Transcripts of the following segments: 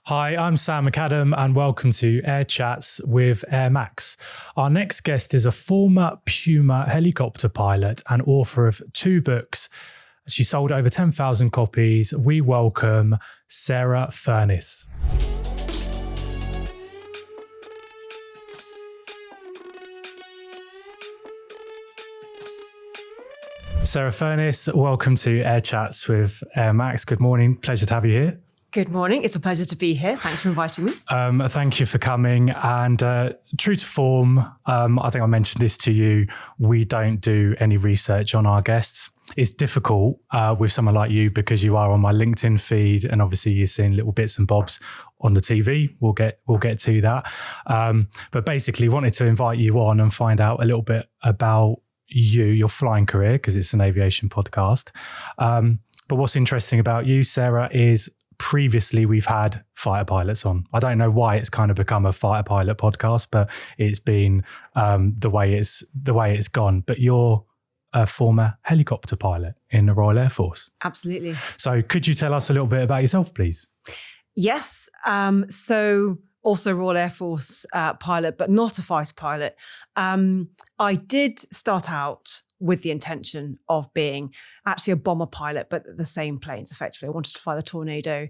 Hi, I'm Sam Macadam and welcome to Airchats with Airmacs. Our next guest is a former Puma helicopter pilot and author of 2 books. She sold over 10,000 copies. We welcome Sarah Furness. Sarah Furness, welcome to Airchats with Airmacs. Good morning. Pleasure to have you here. Good morning. It's a pleasure to be here. Thanks for inviting me. Thank you for coming. And true to form, I think I mentioned this to you, we don't do any research on our guests. It's difficult with someone like you because you are on my LinkedIn feed and obviously you're seeing little bits and bobs on the TV. We'll get to that. But basically wanted to invite you on and find out a little bit about your flying career, because it's an aviation podcast. But what's interesting about you, Sarah, is previously we've had fighter pilots on. I don't know why it's kind of become a fighter pilot podcast, but it's been the way it's gone. But you're a former helicopter pilot in the Royal Air Force. Absolutely. So could you tell us a little bit about yourself, please? Yes. So also Royal Air Force pilot, but not a fighter pilot. I did start out with the intention of being actually a bomber pilot, but the same planes, effectively. I wanted to fly the Tornado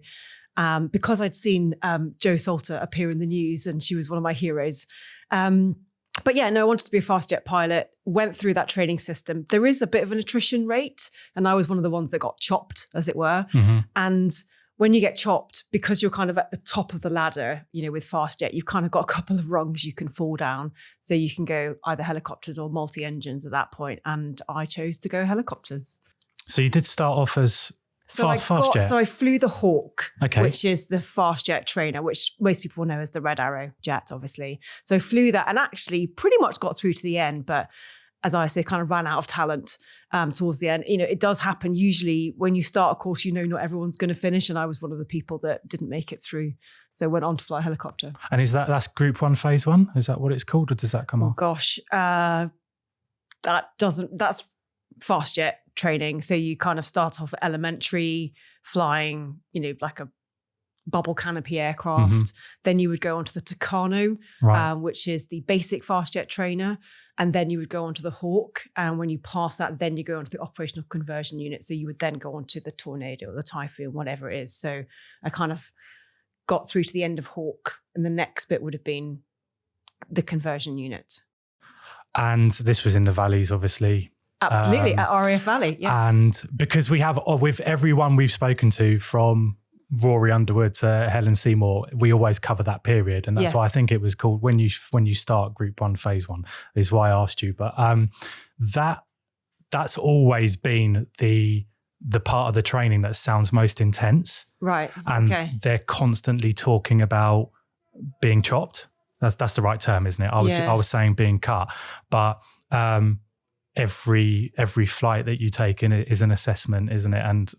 because I'd seen Jo Salter appear in the news and she was one of my heroes. But yeah, no, I wanted to be a fast jet pilot, went through that training system. There is a bit of an attrition rate, and I was one of the ones that got chopped, as it were. Mm-hmm. And when you get chopped, because you're kind of at the top of the ladder, with fast jet, you've kind of got a couple of rungs you can fall down. So you can go either helicopters or multi-engines at that point. And I chose to go helicopters. So you did start off as fast jet? So I flew the Hawk, okay, which is the fast jet trainer, which most people know as the Red Arrow jet, obviously. So I flew that and actually pretty much got through to the end, but as I say, kind of ran out of talent towards the end. It does happen usually when you start a course, not everyone's going to finish. And I was one of the people that didn't make it through. So went on to fly a helicopter. And that's Group 1, Phase 1? Is that what it's called, or does that come on? Oh, gosh. That's fast jet training. So you kind of start off elementary flying, like a bubble canopy aircraft. Mm-hmm. Then you would go on to the Tucano, right, which is the basic fast jet trainer. And then you would go on to the Hawk. And when you pass that, then you go on to the operational conversion unit. So you would then go on to the Tornado or the Typhoon, whatever it is. So I kind of got through to the end of Hawk. And the next bit would have been the conversion unit. And this was in the valleys, obviously. Absolutely, at RAF Valley, yes. And because we have, with everyone we've spoken to, from Rory Underwood to Helen Seymour, we always cover that period, and that's why I think it was called when you start Group 1 Phase 1 is why I asked you. But that's always been the part of the training that sounds most intense, right? And they're constantly talking about being chopped. That's the right term, isn't it? I was saying being cut, but every flight that you take in is an assessment, isn't it? And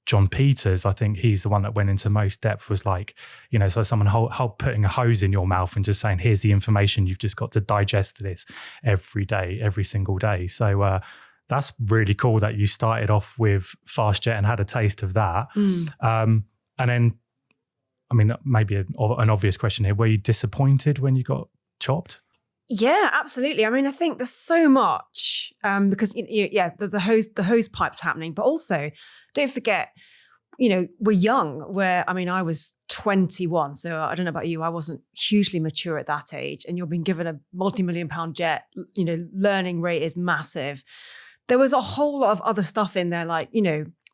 John Peters, I think he's the one that went into most depth, was like, so someone putting a hose in your mouth and just saying, here's the information, you've just got to digest this every day, every single day. So that's really cool that you started off with fast jet and had a taste of that. And then, maybe an obvious question here, were you disappointed when you got chopped? Yeah, absolutely. I think there's so much because the hose pipe's happening, but also don't forget, we're young. I was 21, so I don't know about you. I wasn't hugely mature at that age, and you're being given a multi-million-pound jet. Learning rate is massive. There was a whole lot of other stuff in there, like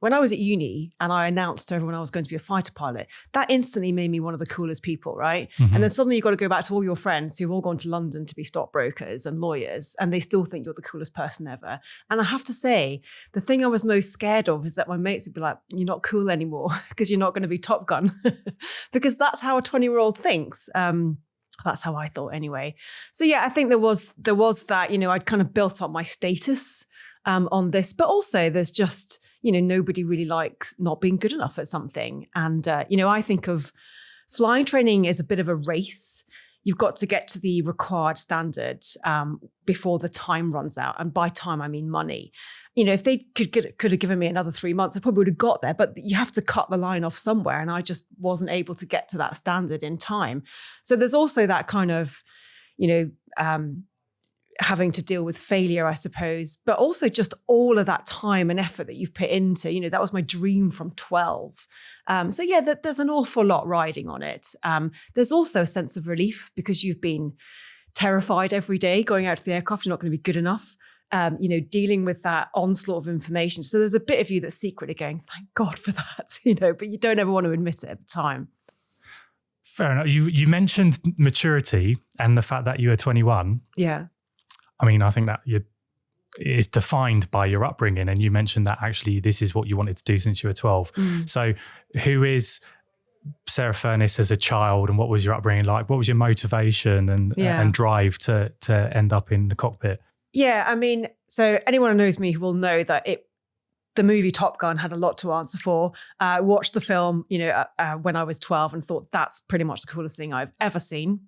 when I was at uni and I announced to everyone I was going to be a fighter pilot, that instantly made me one of the coolest people, right? Mm-hmm. And then suddenly you've got to go back to all your friends who've all gone to London to be stockbrokers and lawyers, and they still think you're the coolest person ever. And I have to say, the thing I was most scared of is that my mates would be like, you're not cool anymore because you're not going to be Top Gun. Because that's how a 20-year-old thinks. That's how I thought anyway. So yeah, I think there was that, I'd kind of built up my status on this, but also there's just, nobody really likes not being good enough at something. And, I think of flying training as a bit of a race. you've got to get to the required standard before the time runs out. And by time, I mean money. If they could have given me another 3 months, I probably would have got there, but you have to cut the line off somewhere. And I just wasn't able to get to that standard in time. So there's also that kind of, having to deal with failure, I suppose, but also just all of that time and effort that you've put into, that was my dream from 12. So yeah, there's an awful lot riding on it. There's also a sense of relief because you've been terrified every day going out to the aircraft, you're not going to be good enough, dealing with that onslaught of information. So there's a bit of you that's secretly going, thank God for that, but you don't ever want to admit it at the time. Fair enough. You mentioned maturity and the fact that you were 21. Yeah. I mean, I think that it's defined by your upbringing. And you mentioned that actually this is what you wanted to do since you were 12. So who is Sarah Furness as a child and what was your upbringing like? What was your motivation and drive to end up in the cockpit? Yeah, I mean, so anyone who knows me will know that the movie Top Gun had a lot to answer for. I watched the film, when I was 12 and thought that's pretty much the coolest thing I've ever seen.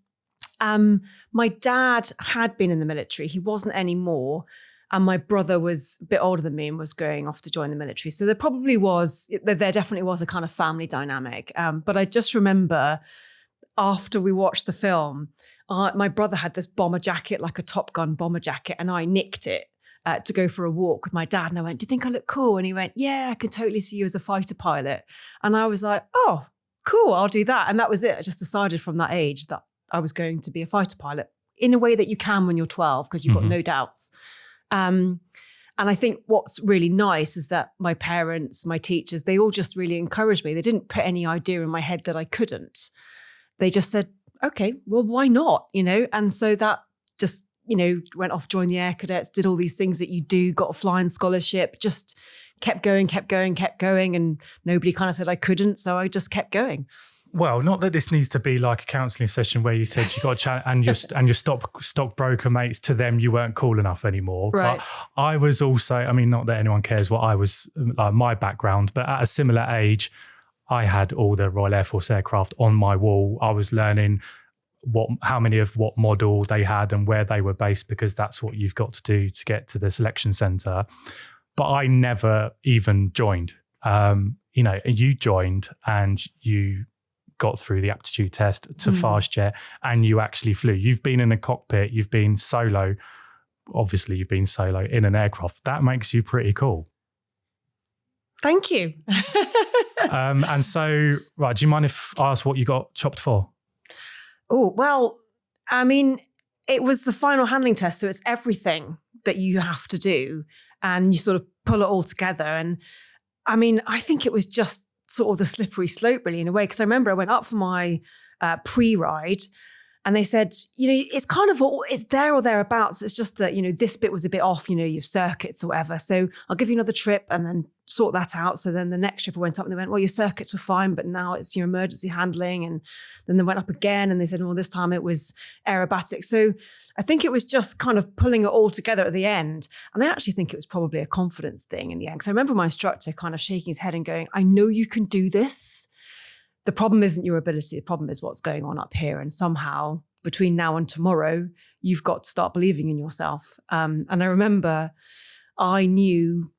My dad had been in the military. He wasn't anymore. And my brother was a bit older than me and was going off to join the military. So there definitely was a kind of family dynamic. But I just remember after we watched the film, my brother had this bomber jacket, like a Top Gun bomber jacket, and I nicked it to go for a walk with my dad. And I went, do you think I look cool? And he went, yeah, I can totally see you as a fighter pilot. And I was like, oh, cool, I'll do that. And that was it. I just decided from that age that I was going to be a fighter pilot in a way that you can when you're 12 because you've got no doubts. And I think what's really nice is that my parents, my teachers, they all just really encouraged me. They didn't put any idea in my head that I couldn't. They just said, okay, well, why not? And so that just, went off, joined the Air Cadets, did all these things that you do, got a flying scholarship, just kept going. And nobody kind of said I couldn't. So I just kept going. Well, not that this needs to be like a counselling session where you said you got a chat and your stockbroker mates, to them you weren't cool enough anymore. Right. But I was also, I mean, not that anyone cares what I was, my background, but at a similar age, I had all the Royal Air Force aircraft on my wall. I was learning how many of what model they had and where they were based, because that's what you've got to do to get to the selection centre. But I never even joined. You joined and you got through the aptitude test to fast jet and you actually flew. You've been in a cockpit, you've been solo. Obviously, you've been solo in an aircraft. That makes you pretty cool. Thank you. And so, right, do you mind if I ask what you got chopped for? Oh, well, I mean, it was the final handling test. So it's everything that you have to do and you sort of pull it all together. And I mean, I think it was just sort of the slippery slope really in a way. Because I remember I went up for my pre-ride and they said, it's kind of it's there or thereabouts. It's just that, this bit was a bit off, your circuits or whatever. So I'll give you another trip and then sort that out. So then the next trip I went up and they went, well, your circuits were fine, but now it's your emergency handling. And then they went up again and they said, well, this time it was aerobatic. So I think it was just kind of pulling it all together at the end. And I actually think it was probably a confidence thing in the end. Because I remember my instructor kind of shaking his head and going, I know you can do this. The problem isn't your ability. The problem is what's going on up here. And somehow between now and tomorrow, you've got to start believing in yourself. And I remember I knew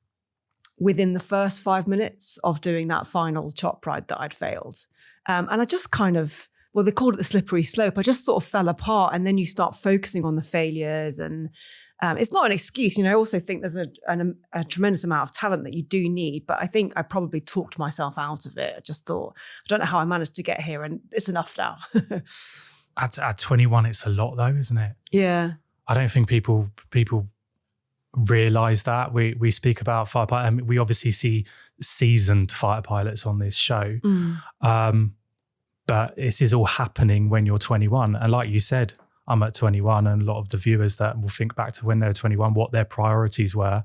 within the first 5 minutes of doing that final chop ride that I'd failed. And I just kind of, well, they called it the slippery slope. I just sort of fell apart and then you start focusing on the failures and it's not an excuse. I also think there's a tremendous amount of talent that you do need, but I think I probably talked myself out of it. I just thought, I don't know how I managed to get here and it's enough now. At 21, it's a lot though, isn't it? Yeah. I don't think people realise that. We speak about fighter pilots. I mean, we obviously see seasoned fighter pilots on this show. But this is all happening when you're 21. And like you said, I'm at 21 and a lot of the viewers that will think back to when they were 21, what their priorities were.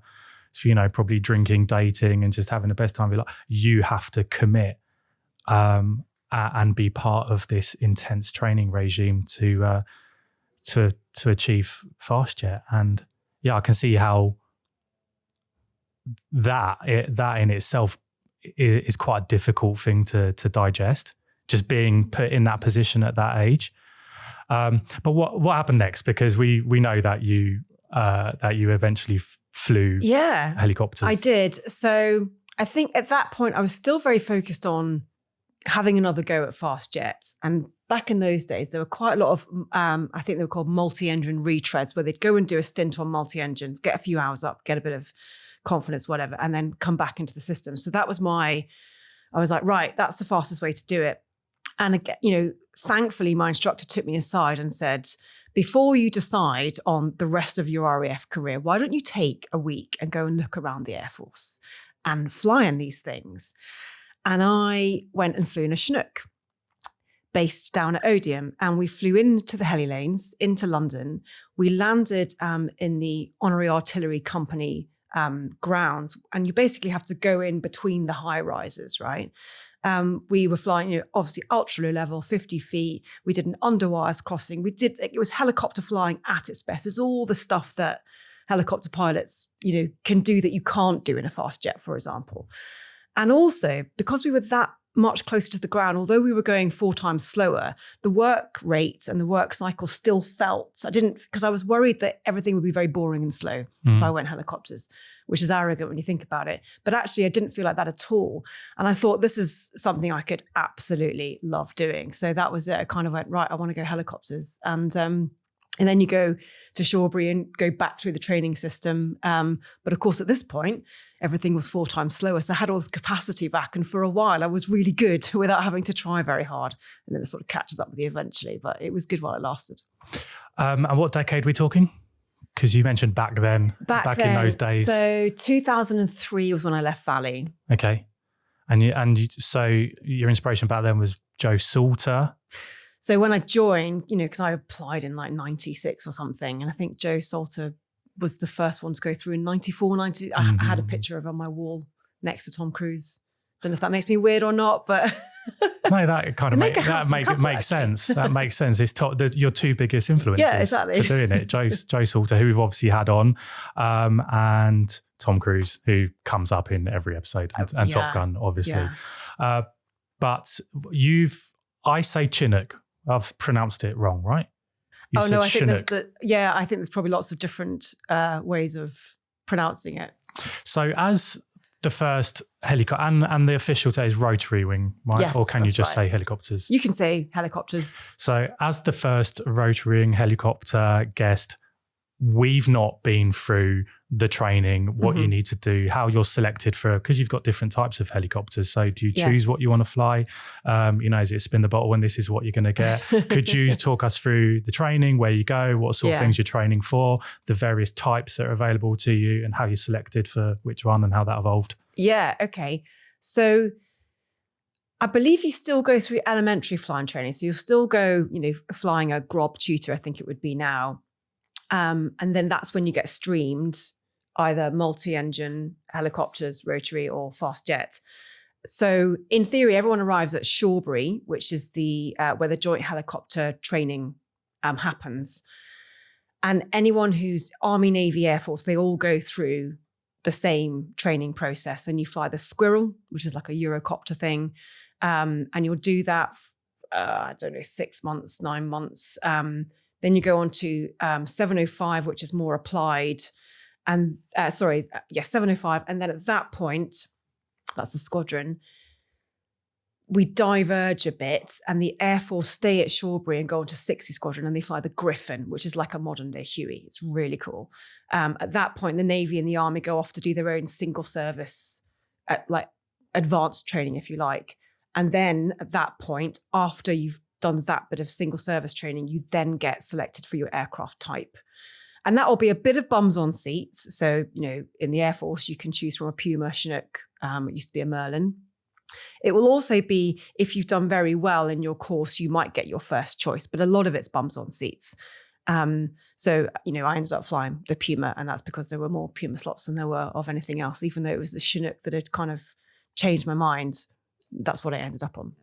So, probably drinking, dating and just having the best time of your life. You have to commit and be part of this intense training regime to achieve fast jet. And yeah, I can see how that in itself is quite a difficult thing to digest, just being put in that position at that age. But what happened next? Because we know that you eventually flew helicopters. I did. So I think at that point I was still very focused on having another go at fast jets. And back in those days, there were quite a lot of, I think they were called multi-engine retreads, where they'd go and do a stint on multi-engines, get a few hours up, get a bit of confidence, whatever, and then come back into the system. So that was I was like, right, that's the fastest way to do it. And again, thankfully my instructor took me aside and said, before you decide on the rest of your RAF career, why don't you take a week and go and look around the Air Force and fly in these things? And I went and flew in a Chinook based down at Odium, and we flew into the heli lanes, into London. We landed in the Honorary Artillery Company grounds, and you basically have to go in between the high rises, right? We were flying, obviously ultra low level, 50 feet. We did an underwires crossing. It was helicopter flying at its best. It's all the stuff that helicopter pilots, can do that you can't do in a fast jet, for example. And also, because we were that much closer to the ground, although we were going 4 times slower, the work rates and the work cycle still felt, because I was worried that everything would be very boring and slow if I went helicopters, which is arrogant when you think about it. But actually, I didn't feel like that at all. And I thought this is something I could absolutely love doing. So that was it. I kind of went, right, I want to go helicopters. And then you go to Shawbury and go back through the training system. But of course, at this point, everything was 4 times slower. So I had all the capacity back. And for a while, I was really good without having to try very hard. And then it sort of catches up with you eventually. But it was good while it lasted. And what decade are we talking? Because you mentioned back then, back in those days. So 2003 was when I left Valley. Okay. So your inspiration back then was Joe Salter. So when I joined, because I applied in like 96 or something, and I think Joe Salter was the first one to go through in 94, 90. Mm-hmm. I had a picture of him on my wall next to Tom Cruise. Don't know if that makes me weird or not, but... No, that kind of makes sense. That makes sense. It's your 2 biggest influencers for doing it. Joe Salter, who we've obviously had on, and Tom Cruise, who comes up in every episode, and Top Gun, obviously. Yeah. But I say Chinook. I've pronounced it wrong, right? I think there's probably lots of different ways of pronouncing it. So as the first helicopter, and the official is rotary wing, right? Yes, or can you just say helicopters? You can say helicopters. So as the first rotary wing helicopter guest, we've not been through the training, what you need to do, how you're selected for, because you've got different types of helicopters. So do you choose what you want to fly? Is it spin the bottle and this is what you're going to get? Could you talk us through the training, where you go, what sort of things you're training for, the various types that are available to you, and how you're selected for which one and how that evolved? Yeah, okay. So I believe you still go through elementary flying training. So you'll still go, flying a Grob tutor, I think it would be now. And then that's when you get streamed, either multi-engine helicopters, rotary, or fast jets. So in theory, everyone arrives at Shawbury, which is the where the joint helicopter training happens. And anyone who's Army, Navy, Air Force, they all go through the same training process. And you fly the Squirrel, which is like a Eurocopter thing. And you'll do that, 6 months, 9 months. Then you go on to 705, which is more applied. And 705. And then at that point, that's a squadron, we diverge a bit, and the Air Force stay at Shawbury and go on to 60 Squadron, and they fly the Griffin, which is like a modern day Huey. It's really cool. At that point, the Navy and the Army go off to do their own single service, like advanced training, if you like. And then at that point, after you've done that bit of single service training, you then get selected for your aircraft type. And that will be a bit of bums on seats. So, in the Air Force, you can choose from a Puma, Chinook, it used to be a Merlin. It will also be, if you've done very well in your course, you might get your first choice, but a lot of it's bums on seats. So, I ended up flying the Puma, and that's because there were more Puma slots than there were of anything else, even though it was the Chinook that had kind of changed my mind. That's what I ended up on.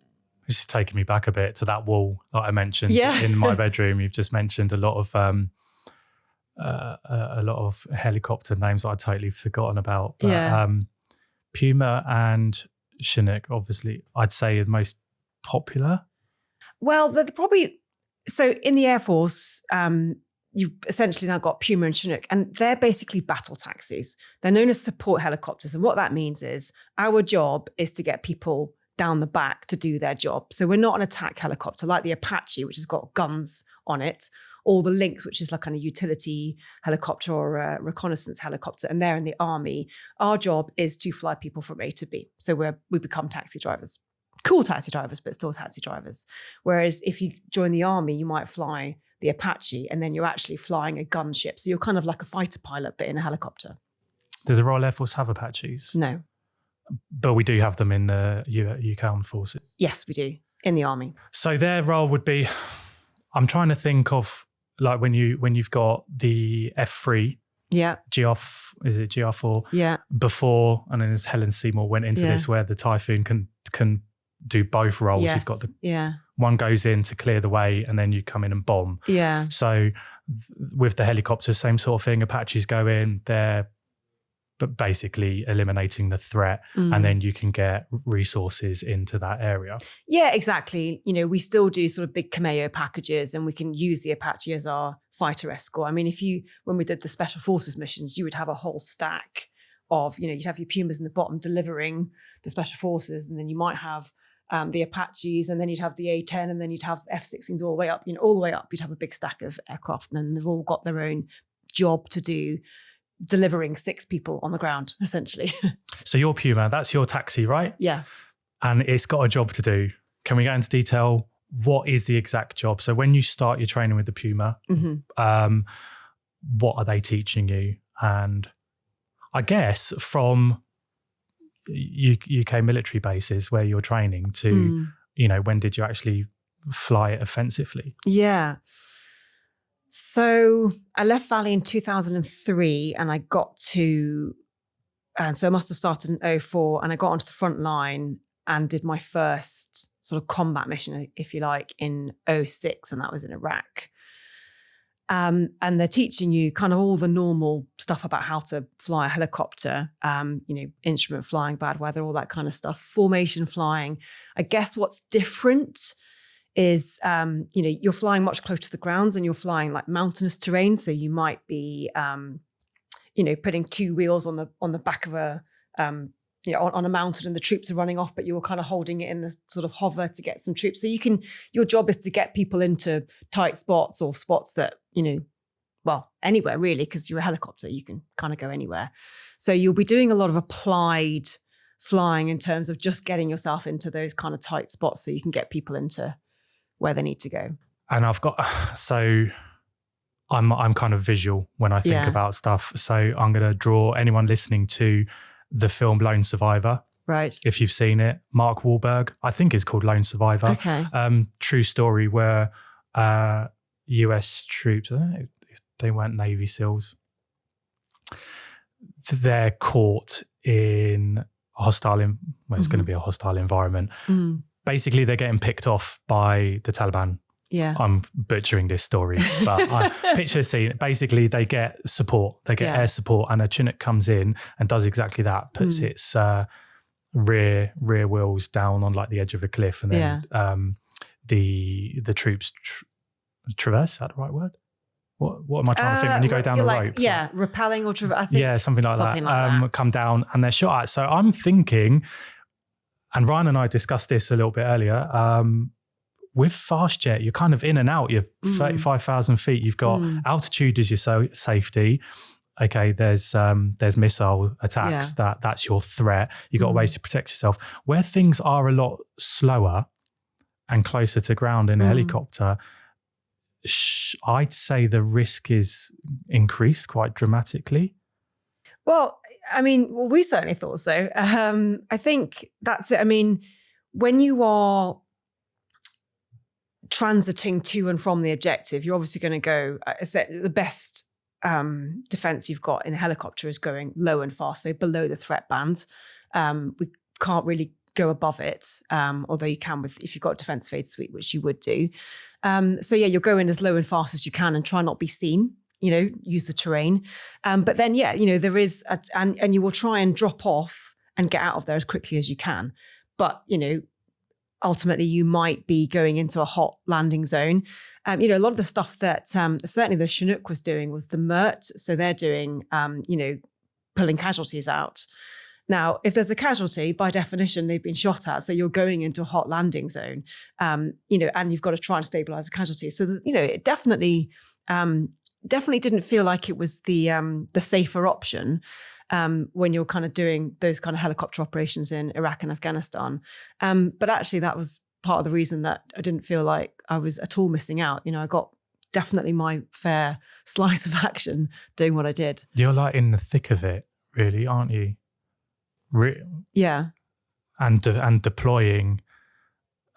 This is taking me back a bit to that wall that I mentioned in my bedroom. You've just mentioned a lot of helicopter names that I'd totally forgotten about. But, Puma and Chinook, obviously, I'd say the most popular. Well, they're probably So in the Air Force, you've essentially now got Puma and Chinook, and they're basically battle taxis. They're known as support helicopters. And what that means is our job is to get people down the back to do their job. So we're not an attack helicopter like the Apache, which has got guns on it, or the Lynx, which is like kind of utility helicopter or a reconnaissance helicopter, and they're in the Army. Our job is to fly people from A to B. So we become taxi drivers. Cool taxi drivers, but still taxi drivers. Whereas if you join the Army, you might fly the Apache, and then you're actually flying a gunship. So you're kind of like a fighter pilot, but in a helicopter. Does the Royal Air Force have Apaches? No. But we do have them in the UK Armed Forces. Yes, we do, in the Army. So their role would be, I'm trying to think of like when you've got the F3, yeah, GR4? Yeah. Before, and then as Helen Seymour went into this, where the Typhoon can do both roles. Yes. You've got one goes in to clear the way, and then you come in and bomb. Yeah. So with the helicopters, same sort of thing. Apaches go in, they're basically eliminating the threat, and then you can get resources into that area. Yeah, exactly. You know, we still do sort of big cameo packages, and we can use the Apache as our fighter escort. I mean, when we did the Special Forces missions, you would have a whole stack of, you'd have your Pumas in the bottom delivering the Special Forces, and then you might have the Apaches, and then you'd have the A-10, and then you'd have F-16s all the way up. All the way up, you'd have a big stack of aircraft, and then they've all got their own job to do, delivering 6 people on the ground, essentially. So your Puma, that's your taxi, right? Yeah. And it's got a job to do. Can we go into detail? What is the exact job? So when you start your training with the Puma, what are they teaching you? And I guess from UK military bases where you're training to, when did you actually fly it offensively? Yeah. So I left Valley in 2003, and I got to, so I must have started in 2004, and I got onto the front line and did my first sort of combat mission, if you like, in 2006, and that was in Iraq. And they're teaching you kind of all the normal stuff about how to fly a helicopter, instrument flying, bad weather, all that kind of stuff, formation flying. I guess what's different is, you're flying much closer to the ground, and you're flying like mountainous terrain. So you might be, putting 2 wheels on the back of on a mountain, and the troops are running off, but you're kind of holding it in the sort of hover to get some troops. So your job is to get people into tight spots, or spots that, anywhere really, because you're a helicopter, you can kind of go anywhere. So you'll be doing a lot of applied flying in terms of just getting yourself into those kind of tight spots so you can get people into where they need to go. And I'm kind of visual when I think about stuff. So I'm going to draw anyone listening to the film Lone Survivor. Right. If you've seen it, Mark Wahlberg, I think it's called Lone Survivor. Okay. True story where US troops, I don't know if they weren't Navy SEALs, they're caught in a hostile, it's going to be a hostile environment. Basically, they're getting picked off by the Taliban. Yeah. I'm butchering this story, but I picture the scene. Basically, they get support. They get air support, and a Chinook comes in and does exactly that. Puts its rear wheels down on like the edge of a cliff, and then the troops traverse. Is that the right word? What am I trying to think when you go down a rope? Yeah, rappelling or traverse. Yeah, something like that. Come down and they're shot at. So I'm thinking, and Ryan and I discussed this a little bit earlier. With fast jet, you're kind of in and out. You're 35,000 feet. You've got altitude as your safety. Okay, there's missile attacks. That's your threat. You've got ways to protect yourself. Where things are a lot slower and closer to ground in a helicopter, I'd say the risk is increased quite dramatically. Well, I mean, we certainly thought so. I think that's it. I mean, when you are transiting to and from the objective, you're obviously going to go, the best defense you've got in a helicopter is going low and fast, so below the threat band. We can't really go above it, although you can if you've got a defensive aid suite, which you would do. You're going as low and fast as you can and try not be seen, use the terrain. But then, there is, and you will try and drop off and get out of there as quickly as you can. But, ultimately you might be going into a hot landing zone. A lot of the stuff that certainly the Chinook was doing was the MERT. So they're doing, pulling casualties out. Now, if there's a casualty, by definition, they've been shot at. So you're going into a hot landing zone, and you've got to try and stabilize a casualty. So, it definitely didn't feel like it was the safer option when you're kind of doing those kind of helicopter operations in Iraq and Afghanistan. But actually, that was part of the reason that I didn't feel like I was at all missing out. I got definitely my fair slice of action doing what I did. You're like in the thick of it, really, aren't you? Yeah. And deploying.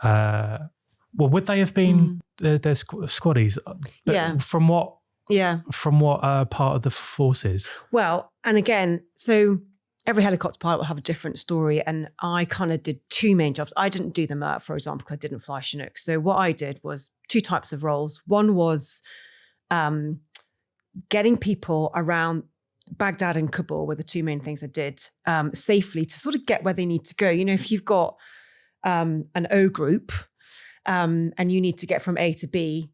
Would they have been their squaddies? Yeah. From what? Yeah. From what part of the forces? Well, and again, so every helicopter pilot will have a different story, and I kind of did two main jobs. I didn't do the MERT, for example, because I didn't fly Chinook. So what I did was two types of roles. One was getting people around Baghdad and Kabul were the two main things I did safely to sort of get where they need to go. If you've got an O group and you need to get from A to B,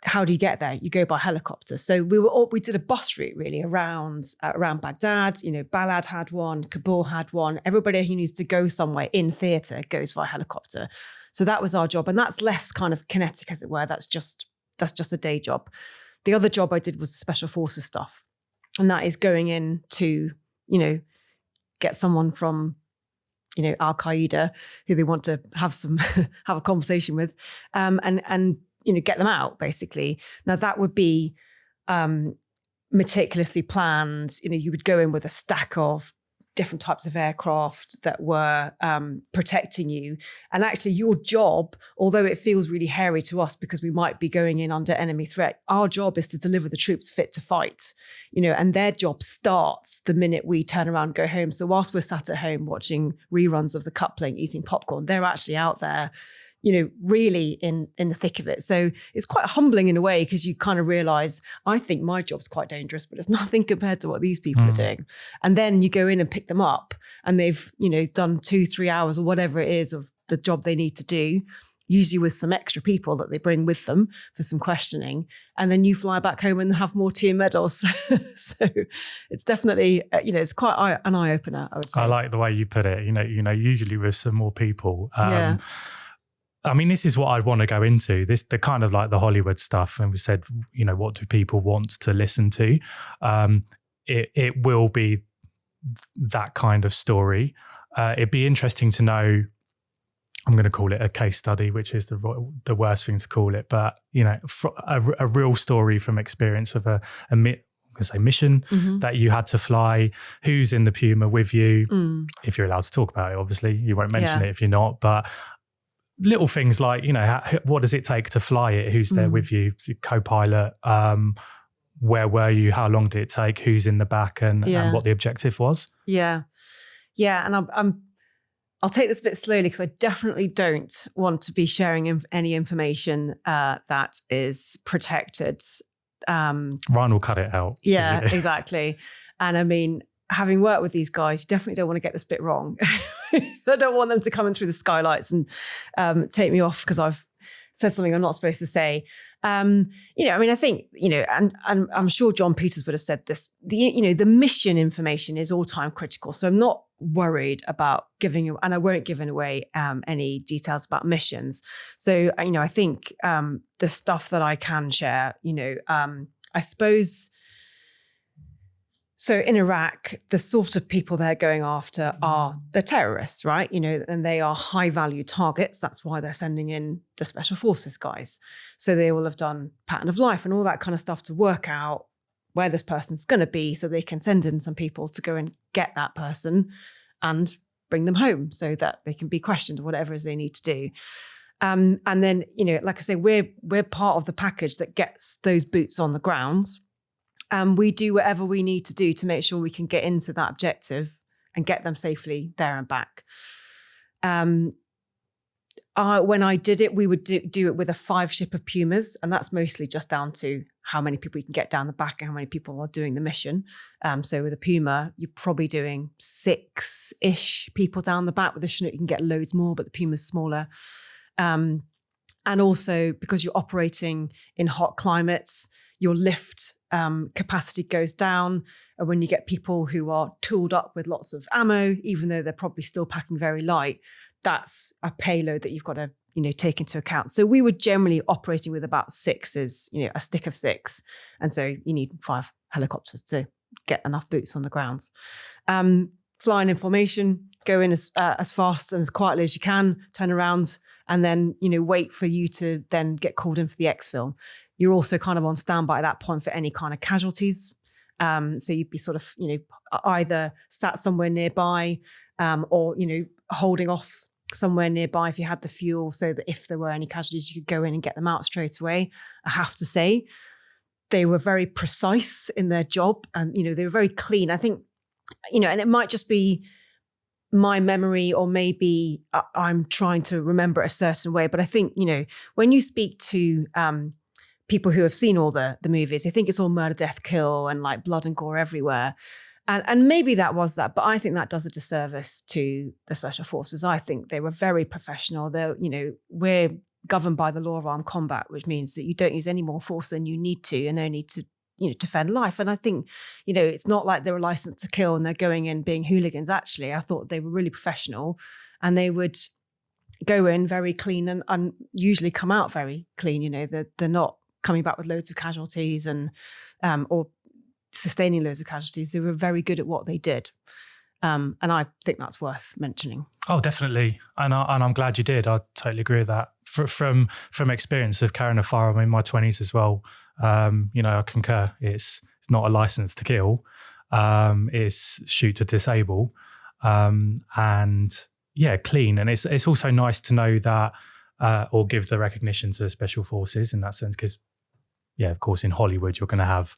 how do you get there? You go by helicopter. So we did a bus route really around Baghdad. Balad had one, Kabul had one. Everybody who needs to go somewhere in theatre goes via helicopter. So that was our job, and that's less kind of kinetic, as it were. That's just a day job. The other job I did was special forces stuff. And that is going in to, get someone from, Al Qaeda who they want to have a conversation with, and get them out basically. Now that would be meticulously planned. You would go in with a stack of different types of aircraft that were protecting you. And actually your job, although it feels really hairy to us because we might be going in under enemy threat, our job is to deliver the troops fit to fight, and their job starts the minute we turn around and go home. So whilst we're sat at home watching reruns of The Coupling, eating popcorn, they're actually out there, really in the thick of it. So it's quite humbling in a way, because you kind of realize, I think my job's quite dangerous, but it's nothing compared to what these people are doing. And then you go in and pick them up and they've, done 2-3 hours or whatever it is of the job they need to do, usually with some extra people that they bring with them for some questioning. And then you fly back home and have more tea and medals. So it's definitely, it's quite an eye opener, I would say. I like the way you put it, usually with some more people. Yeah. I mean, this is what I'd want to go into. The kind of like the Hollywood stuff. And we said, what do people want to listen to? It will be that kind of story. It'd be interesting to know, I'm going to call it a case study, which is the worst thing to call it. But, a real story from experience of a mission that you had to fly, who's in the Puma with you, if you're allowed to talk about it, obviously. You won't mention it if you're not, but little things like, what does it take to fly it? Who's there with you? Co-pilot? Where were you? How long did it take? Who's in the back? And what the objective was? Yeah. Yeah. And I'll take this a bit slowly, because I definitely don't want to be sharing any information that is protected. Ryan will cut it out. Yeah, exactly. And I mean, having worked with these guys, you definitely don't want to get this bit wrong. I don't want them to come in through the skylights and take me off because I've said something I'm not supposed to say. I think, and I'm sure John Peters would have said this, the mission information is all time critical. So I'm not worried about and I won't give away any details about missions. So, I think the stuff that I can share, I suppose. So in Iraq, the sort of people they're going after are the terrorists, right? And they are high value targets. That's why they're sending in the special forces guys. So they will have done pattern of life and all that kind of stuff to work out where this person's going to be, so they can send in some people to go and get that person and bring them home so that they can be questioned or whatever it is they need to do. And then, like I say, we're part of the package that gets those boots on the ground. And we do whatever we need to do to make sure we can get into that objective and get them safely there and back. When I did it, we would do it with a 5 ship of Pumas, and that's mostly just down to how many people you can get down the back and how many people are doing the mission. So with a Puma, you're probably doing 6-ish people down the back. With a Chinook, you can get loads more, but the Puma's smaller. And also because you're operating in hot climates, your lift capacity goes down. And when you get people who are tooled up with lots of ammo, even though they're probably still packing very light, that's a payload that you've got to, take into account. So we were generally operating with about 6 as, a stick of 6. And so you need 5 helicopters to get enough boots on the ground. Flying in formation, go in as fast and as quietly as you can, turn around, and then, wait for you to then get called in for the exfil. You're also kind of on standby at that point for any kind of casualties. So you'd be sort of, either sat somewhere nearby or, holding off somewhere nearby if you had the fuel, so that if there were any casualties, you could go in and get them out straight away. I have to say, they were very precise in their job, and, they were very clean. I think, and it might just be my memory, or maybe I'm trying to remember it a certain way. But I think, when you speak to people who have seen all the movies, they think it's all murder, death, kill, and like blood and gore everywhere. And maybe that was that, but I think that does a disservice to the special forces. I think they were very professional. We're governed by the law of armed combat, which means that you don't use any more force than you need to, and only to, defend life. And I think, it's not like they were licensed to kill and they're going in being hooligans. Actually, I thought they were really professional, and they would go in very clean and usually come out very clean. They're not coming back with loads of casualties and or sustaining loads of casualties. They were very good at what they did. And I think that's worth mentioning. Oh, definitely. And I'm glad you did. I totally agree with that. From experience of carrying a firearm in my 20s as well, I concur. It's not a license to kill. It's shoot to disable. And yeah, clean. And it's also nice to know that, or give the recognition to special forces in that sense, because, yeah, of course, in Hollywood, you're going to have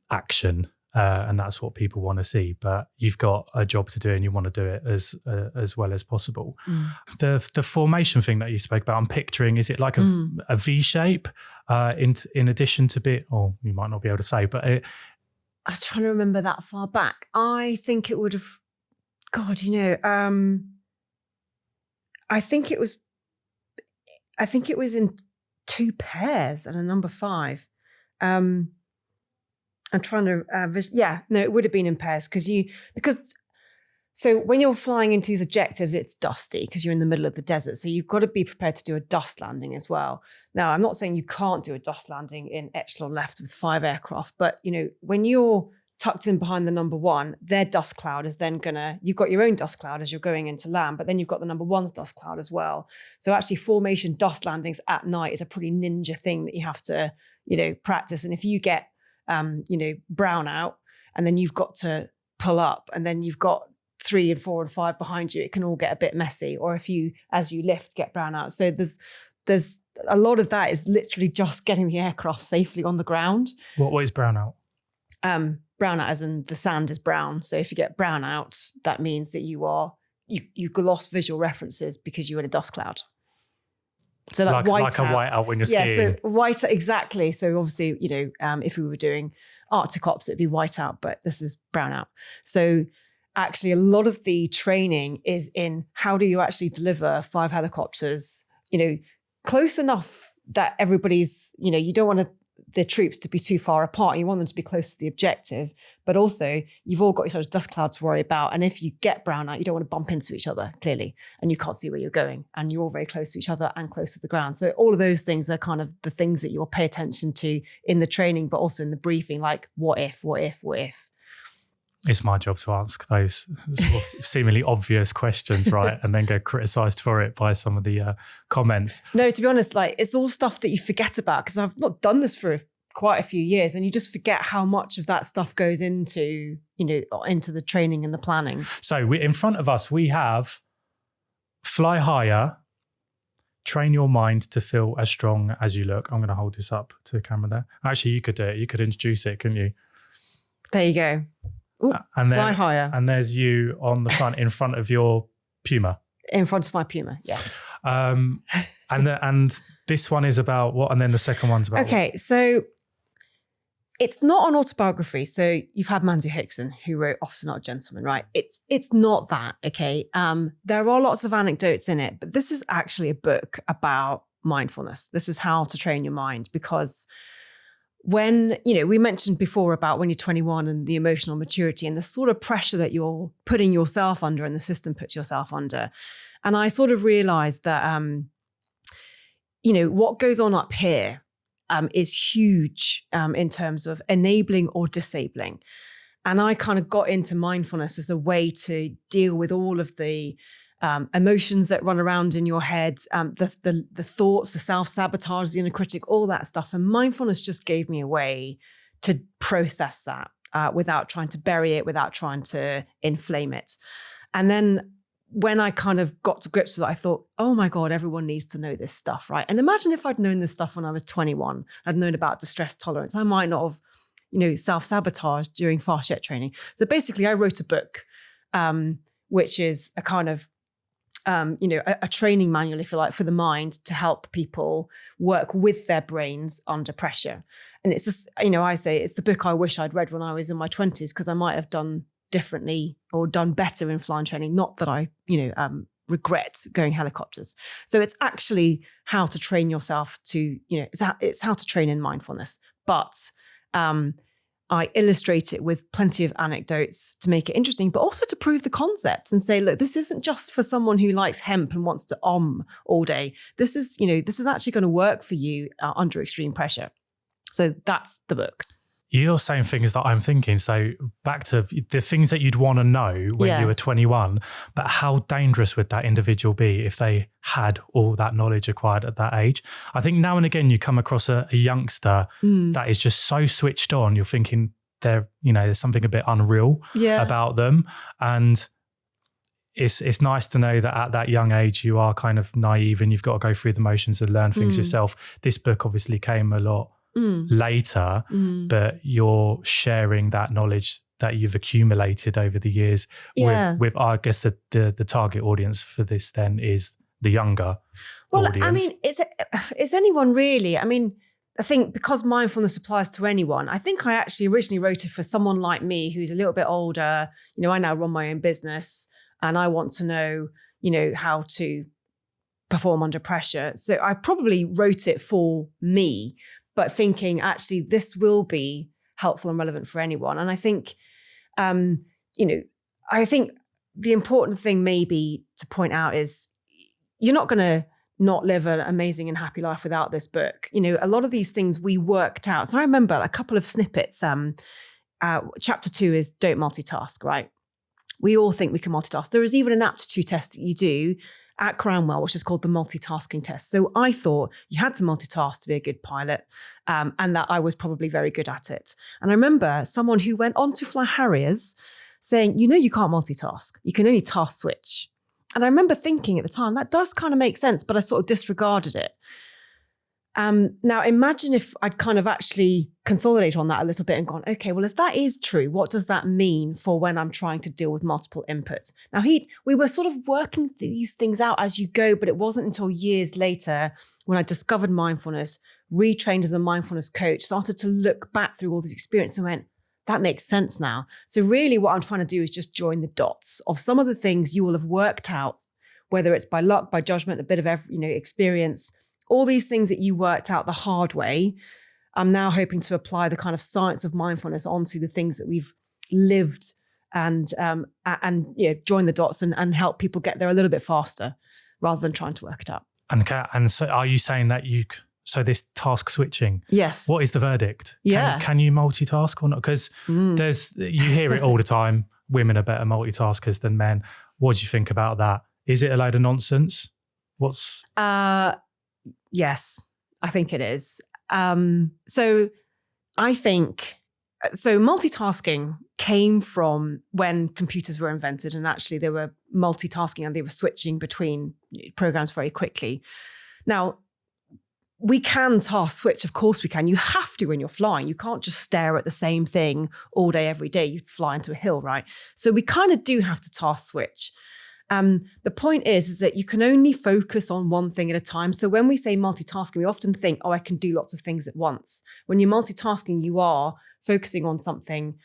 action, and that's what people want to see, but you've got a job to do and you want to do it as well as possible. The formation thing that you spoke about, I'm picturing, is it like a V shape in addition to bit, or you might not be able to say, but I'm trying to remember that far back. I think it would have, I think it was in 2 pairs and a number 5. I'm trying to, it would have been in pairs so when you're flying into these objectives, it's dusty because you're in the middle of the desert. So you've got to be prepared to do a dust landing as well. Now, I'm not saying you can't do a dust landing in echelon left with 5 aircraft, but, when you're tucked in behind the number 1, their dust cloud is then you've got your own dust cloud as you're going into land, but then you've got the number 1's dust cloud as well. So actually formation dust landings at night is a pretty ninja thing that you have to, practice. And if you get brown out, and then you've got to pull up, and then you've got 3 and 4 and 5 behind you, it can all get a bit messy. Or if you, as you lift, get brown out. So there's a lot of that is literally just getting the aircraft safely on the ground. What is brown out? Brown out as in the sand is brown. So if you get brown out, that means that you've lost visual references because you're in a dust cloud. So like white like a whiteout when you're skiing. Yeah, so white, exactly. So obviously, if we were doing Arctic ops, it'd be white out, but this is brown out. So actually a lot of the training is in how do you actually deliver 5 helicopters, close enough that everybody's, you don't want the troops to be too far apart. You want them to be close to the objective, but also you've all got your sort of dust cloud to worry about. And if you get brown out, you don't want to bump into each other, clearly, and you can't see where you're going, and you're all very close to each other and close to the ground. So all of those things are kind of the things that you'll pay attention to in the training, but also in the briefing, like what if? It's my job to ask those sort of seemingly obvious questions, right? And then get criticised for it by some of the comments. No, to be honest, it's all stuff that you forget about, because I've not done this for quite a few years, and you just forget how much of that stuff goes into the training and the planning. So in front of us, we have fly higher, train your mind to feel as strong as you look. I'm going to hold this up to the camera there. Actually, you could do it. You could introduce it, couldn't you? There you go. Ooh, and fly higher. And there's you on the front, in front of your Puma. In front of my Puma, yes. And this one is about what? And then the second one's about Okay, so it's not an autobiography. So you've had Manzi Hickson, who wrote Officer Not a Gentleman, right? It's not that, okay? There are lots of anecdotes in it, but this is actually a book about mindfulness. This is how to train your mind, because when, we mentioned before about when you're 21 and the emotional maturity and the sort of pressure that you're putting yourself under and the system puts yourself under. And I sort of realized that, what goes on up here is huge in terms of enabling or disabling. And I kind of got into mindfulness as a way to deal with all of the emotions that run around in your head, the thoughts, the self-sabotage, the inner critic, all that stuff. And mindfulness just gave me a way to process that without trying to bury it, without trying to inflame it. And then when I kind of got to grips with it, I thought, oh my God, everyone needs to know this stuff, right? And imagine if I'd known this stuff when I was 21, I'd known about distress tolerance. I might not have, self-sabotaged during fast jet training. So basically I wrote a book, which is a kind of, a training manual, if you like, for the mind to help people work with their brains under pressure. And it's just, I say it's the book I wish I'd read when I was in my 20s, because I might have done differently or done better in flying training. Not that I, regret going helicopters. So it's actually how to train yourself to, it's how to train in mindfulness. But I illustrate it with plenty of anecdotes to make it interesting, but also to prove the concept and say, look, this isn't just for someone who likes hemp and wants to all day. This is actually going to work for you under extreme pressure. So that's the book. You're saying things that I'm thinking. So back to the things that you'd want to know when you were 21, but how dangerous would that individual be if they had all that knowledge acquired at that age? I think now and again you come across a youngster that is just so switched on. You're thinking there's something a bit unreal about them. And it's nice to know that at that young age you are kind of naive and you've got to go through the motions and learn things yourself. This book obviously came a lot later, but you're sharing that knowledge that you've accumulated over the years with I guess the target audience for this then is the younger audience. I mean, is anyone really? I mean, I think because mindfulness applies to anyone, I think I actually originally wrote it for someone like me who's a little bit older. I now run my own business and I want to know, how to perform under pressure. So I probably wrote it for me, but thinking actually this will be helpful and relevant for anyone. And I think, I think the important thing maybe to point out is you're not going to not live an amazing and happy life without this book. A lot of these things we worked out. So I remember a couple of snippets. Chapter 2 is don't multitask, right? We all think we can multitask. There is even an aptitude test that you do at Cranwell, which is called the multitasking test. So I thought you had to multitask to be a good pilot, and that I was probably very good at it. And I remember someone who went on to fly Harriers saying, you can't multitask. You can only task switch. And I remember thinking at the time, that does kind of make sense, but I sort of disregarded it. Now, imagine if I'd kind of actually consolidate on that a little bit and gone, okay, well, if that is true, what does that mean for when I'm trying to deal with multiple inputs? Now, we were sort of working these things out as you go, but it wasn't until years later when I discovered mindfulness, retrained as a mindfulness coach, started to look back through all this experience and went, that makes sense now. So really what I'm trying to do is just join the dots of some of the things you will have worked out, whether it's by luck, by judgment, a bit of experience, all these things that you worked out the hard way. I'm now hoping to apply the kind of science of mindfulness onto the things that we've lived and join the dots and help people get there a little bit faster rather than trying to work it out. And so are you saying that so this task switching, yes. What is the verdict? Yeah. Can you multitask or not? Because you hear it all the time. Women are better multitaskers than men. What do you think about that? Is it a load of nonsense? Yes, I think it is. So multitasking came from when computers were invented, and actually they were multitasking and they were switching between programs very quickly. Now, we can task switch, of course we can. You have to when you're flying. You can't just stare at the same thing all day, every day. You fly into a hill, right? So we kind of do have to task switch. The point is that you can only focus on one thing at a time. So when we say multitasking, we often think, I can do lots of things at once. When you're multitasking, you are focusing on something.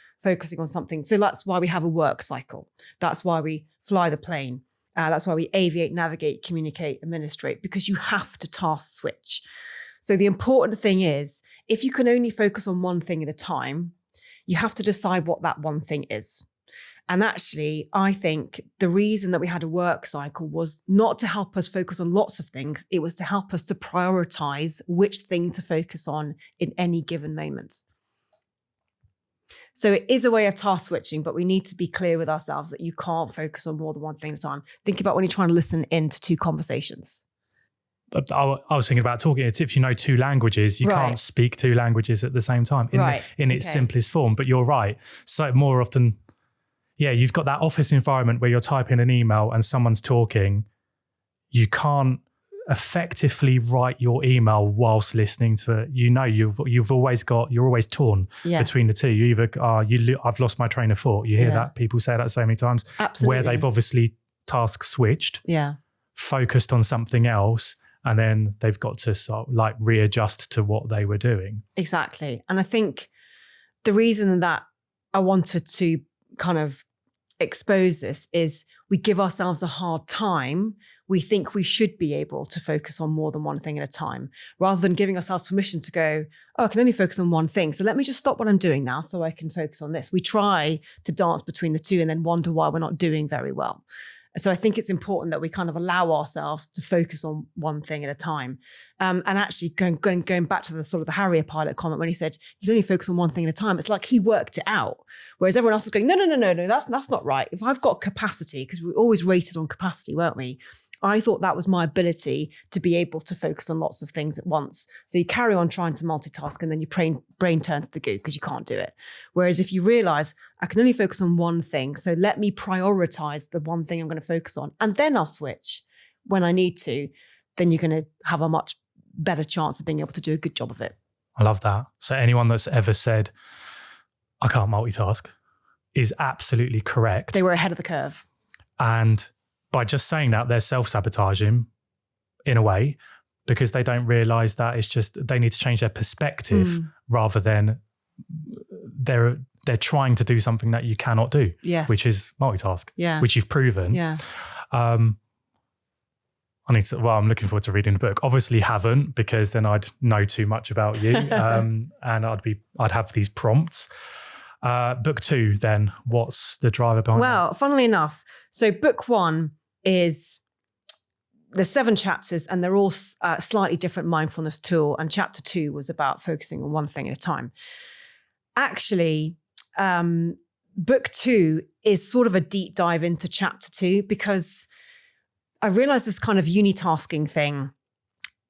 So that's why we have a work cycle. That's why we fly the plane. That's why we aviate, navigate, communicate, administrate, because you have to task switch. So the important thing is, if you can only focus on one thing at a time, you have to decide what that one thing is. And actually, I think the reason that we had a work cycle was not to help us focus on lots of things. It was to help us to prioritize which thing to focus on in any given moment. So it is a way of task switching, but we need to be clear with ourselves that you can't focus on more than one thing at a time. Think about when you're trying to listen into two conversations. I was thinking about talking. It's if you know two languages, you can't speak two languages at the same time in its simplest form. But you're right. So more often, you've got that office environment where you're typing an email and someone's talking. You can't effectively write your email whilst listening to it. You're always torn between the two. You either I've lost my train of thought. You hear that, people say that so many times. Absolutely. Where they've obviously task switched, focused on something else, and then they've got to sort of like readjust to what they were doing. Exactly. And I think the reason that I wanted to kind of expose this is we give ourselves a hard time. We think we should be able to focus on more than one thing at a time, rather than giving ourselves permission to go, I can only focus on one thing. So let me just stop what I'm doing now so I can focus on this. We try to dance between the two and then wonder why we're not doing very well. So I think it's important that we kind of allow ourselves to focus on one thing at a time. And actually going back to the sort of the Harrier pilot comment when he said, you can only focus on one thing at a time. It's like he worked it out. Whereas everyone else was going, no, that's not right. If I've got capacity, because we always rated on capacity, weren't we? I thought that was my ability to be able to focus on lots of things at once. So you carry on trying to multitask and then your brain turns to goo because you can't do it. Whereas if you realize I can only focus on one thing, so let me prioritize the one thing I'm going to focus on, and then I'll switch when I need to, then you're going to have a much better chance of being able to do a good job of it. I love that. So anyone that's ever said, I can't multitask, is absolutely correct. They were ahead of the curve. And by just saying that, they're self-sabotaging in a way, because they don't realize that it's just they need to change their perspective rather than they're trying to do something that you cannot do, which is multitask, which you've proven. I'm looking forward to reading the book. Obviously haven't, because then I'd know too much about you and I'd have these prompts. Book 2 then, what's the driver behind that? Well, funnily enough, so book 1 is, there's 7 chapters and they're all slightly different mindfulness tool. And chapter 2 was about focusing on one thing at a time. Actually, book 2 is sort of a deep dive into chapter 2, because I realized this kind of uni-tasking thing,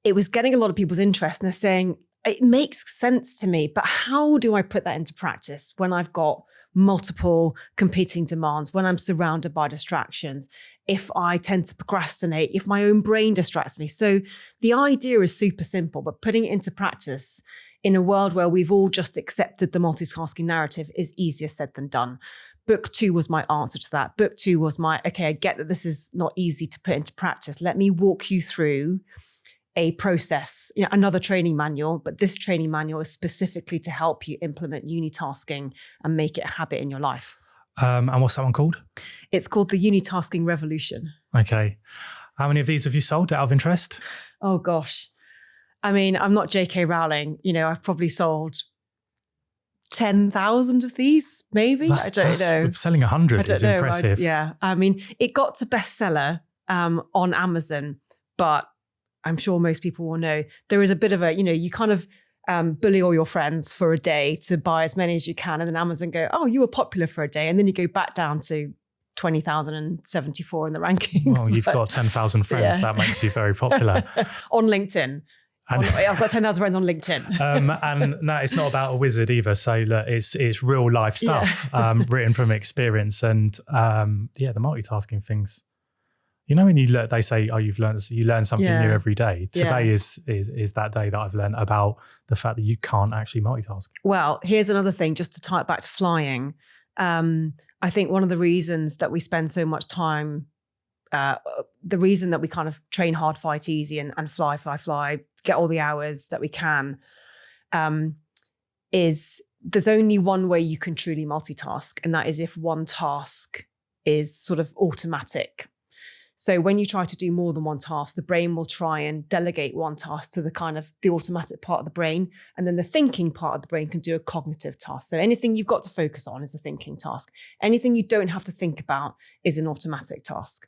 it was getting a lot of people's interest, and they're saying, it makes sense to me, but how do I put that into practice when I've got multiple competing demands, when I'm surrounded by distractions, if I tend to procrastinate, if my own brain distracts me? So the idea is super simple, but putting it into practice in a world where we've all just accepted the multitasking narrative is easier said than done. Book 2 was my answer to that. Book 2 was okay, I get that this is not easy to put into practice. Let me walk you through a process, another training manual, but this training manual is specifically to help you implement uni-tasking and make it a habit in your life. And what's that one called? It's called the Uni-tasking Revolution. Okay. How many of these have you sold out of interest? Oh gosh. I mean, I'm not J.K. Rowling. I've probably sold 10,000 of these, maybe. I don't know. Selling 100 is impressive. I mean, it got to bestseller on Amazon, but I'm sure most people will know there is a bit of a, you kind of bully all your friends for a day to buy as many as you can. And then Amazon go, oh, you were popular for a day. And then you go back down to 20,074 in the rankings. Well, you've got 10,000 friends. That makes you very popular. On LinkedIn. I've got 10,000 friends on LinkedIn. And no, it's not about a wizard either. So look, it's real life stuff written from experience. And the multitasking things. When they say, oh, you learn something new every day. Today is that day that I've learned about the fact that you can't actually multitask. Well, here's another thing, just to tie it back to flying. I think one of the reasons that we spend so much time the reason that we kind of train hard, fight easy, and fly, get all the hours that we can, is there's only one way you can truly multitask, and that is if one task is sort of automatic. So when you try to do more than one task, the brain will try and delegate one task to the kind of the automatic part of the brain. And then the thinking part of the brain can do a cognitive task. So anything you've got to focus on is a thinking task. Anything you don't have to think about is an automatic task.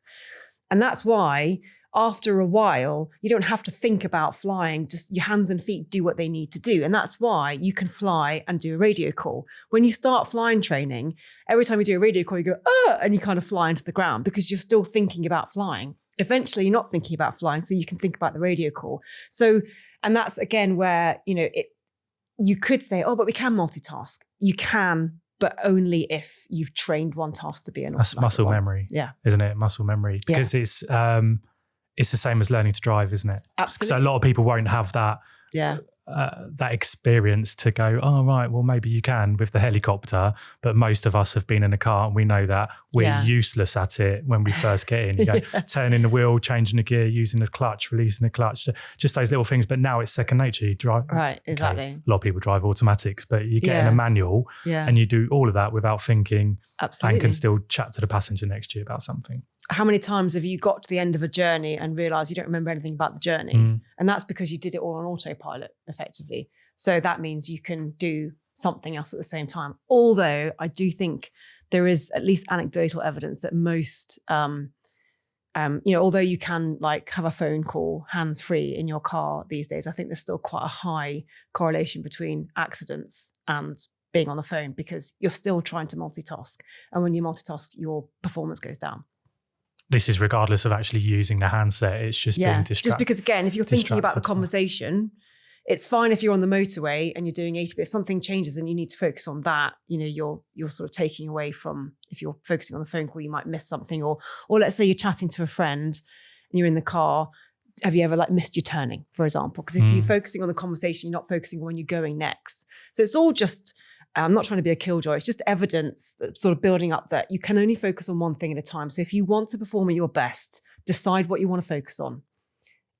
And that's why after a while, you don't have to think about flying, just your hands and feet do what they need to do. And that's why you can fly and do a radio call. When you start flying training, every time you do a radio call, you go, and you kind of fly into the ground because you're still thinking about flying. Eventually, you're not thinking about flying, so you can think about the radio call. So, and that's again where, you could say, but we can multitask. You can, but only if you've trained one task to be an automatic. That's muscle memory, isn't it? Muscle memory, because it's the same as learning to drive, isn't it? Absolutely. So a lot of people won't have that that experience to go, oh, right, well, maybe you can with the helicopter, but most of us have been in a car and we know that we're useless at it when we first get in. You go, turning the wheel, changing the gear, using the clutch, releasing the clutch, just those little things. But now it's second nature. You drive. Right, exactly. Okay, a lot of people drive automatics, but you get in a manual and you do all of that without thinking. Absolutely. And can still chat to the passenger next to you about something. How many times have you got to the end of a journey and realised you don't remember anything about the journey? And that's because you did it all on autopilot, effectively. So that means you can do something else at the same time. Although I do think there is at least anecdotal evidence that most, although you can like have a phone call hands-free in your car these days, I think there's still quite a high correlation between accidents and being on the phone because you're still trying to multitask. And when you multitask, your performance goes down. This is regardless of actually using the handset. It's just being distracted. Just because, again, if you're thinking about the conversation, it's fine if you're on the motorway and you're doing 80, but if something changes and you need to focus on that, you're sort of taking away from, if you're focusing on the phone call, you might miss something. Or let's say you're chatting to a friend and you're in the car. Have you ever missed your turning, for example? Because if you're focusing on the conversation, you're not focusing on when you're going next. So it's all just, I'm not trying to be a killjoy. It's just evidence that sort of building up that you can only focus on one thing at a time. So if you want to perform at your best, decide what you want to focus on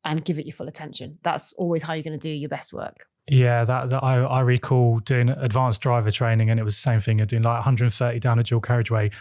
and give it your full attention. That's always how you're going to do your best work. Yeah, that I recall doing advanced driver training and it was the same thing. You're doing 130 down a dual carriageway.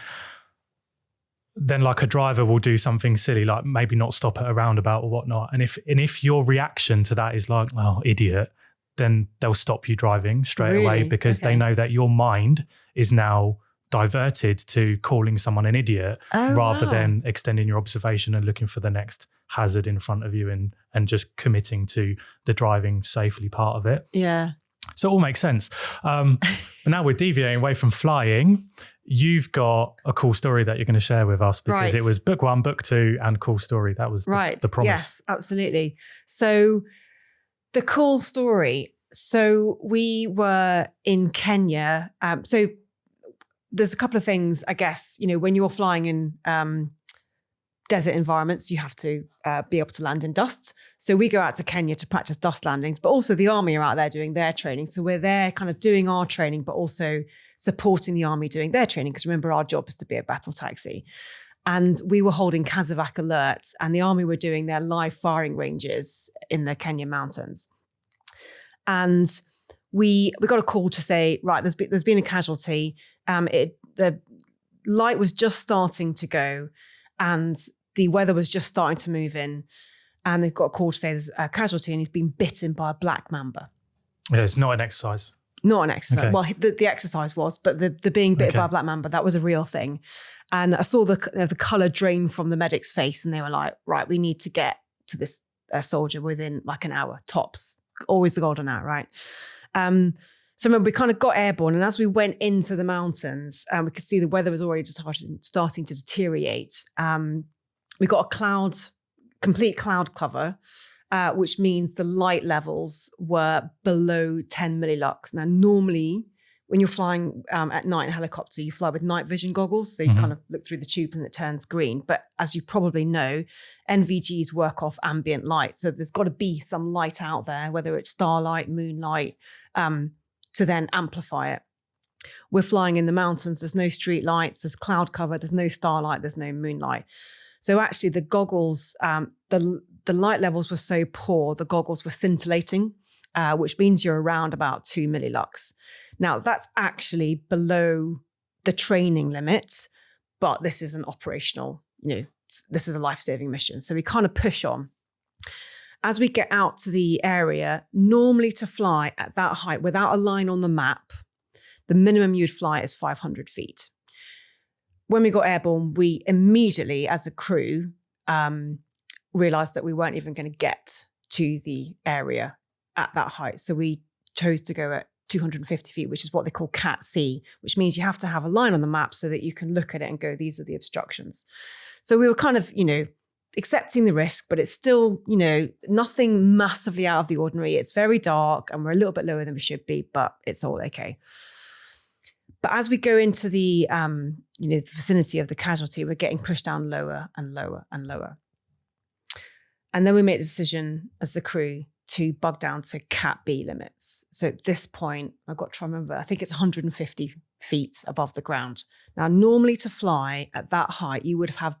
Then a driver will do something silly, like maybe not stop at a roundabout or whatnot. And if your reaction to that is oh, idiot, then they'll stop you driving straight away because they know that your mind is now diverted to calling someone an idiot rather than extending your observation and looking for the next hazard in front of you and just committing to the driving safely part of it. Yeah. So it all makes sense. And now we're deviating away from flying. You've got a cool story that you're going to share with us because it was book 1, book 2 and cool story. That was the promise. Yes, absolutely. So the cool story. So we were in Kenya. So there's a couple of things, I guess, when you're flying in desert environments, you have to be able to land in dust. So we go out to Kenya to practice dust landings, but also the army are out there doing their training. So we're there kind of doing our training, but also supporting the army doing their training. Because remember, our job is to be a battle taxi. And we were holding Casevac alert and the army were doing their live firing ranges in the Kenyan mountains. And we got a call to say, right, there's been a casualty. The light was just starting to go and the weather was just starting to move in. And they've got a call to say there's a casualty and he's been bitten by a black mamba. Yeah, it's not an exercise. Not an exercise. Okay. Well, the exercise was, but the being bitten by a black mamba, that was a real thing. And I saw the colour drain from the medic's face and they were like, right, we need to get to this soldier within an hour, tops. Always the golden hour, right? So remember, we kind of got airborne, and as we went into the mountains, we could see the weather was already starting to deteriorate. We got a complete cloud cover, which means the light levels were below 10 millilux. Now, normally, when you're flying at night in a helicopter, you fly with night vision goggles, so you kind of look through the tube and it turns green. But as you probably know, NVGs work off ambient light. So there's got to be some light out there, whether it's starlight, moonlight, to then amplify it. We're flying in the mountains. There's no street lights. There's cloud cover. There's no starlight. There's no moonlight. So actually the goggles, the light levels were so poor, the goggles were scintillating, which means you're around about 2 millilux. Now that's actually below the training limit, but this is an operational, this is a life-saving mission. So we kind of push on. As we get out to the area, normally to fly at that height without a line on the map, the minimum you'd fly is 500 feet. When we got airborne, we immediately, as a crew, realized that we weren't even going to get to the area at that height. So we chose to go at 250 feet, which is what they call Cat C, which means you have to have a line on the map so that you can look at it and go, these are the obstructions. So we were kind of, accepting the risk, but it's still, nothing massively out of the ordinary. It's very dark and we're a little bit lower than we should be, but it's all okay. But as we go into the, the vicinity of the Casualty, we're getting pushed down lower and lower and lower. And then we make the decision as the crew to bug down to Cat B limits. So at this point, I've got to remember, I think it's 150 feet above the ground. Now, normally to fly at that height, you would have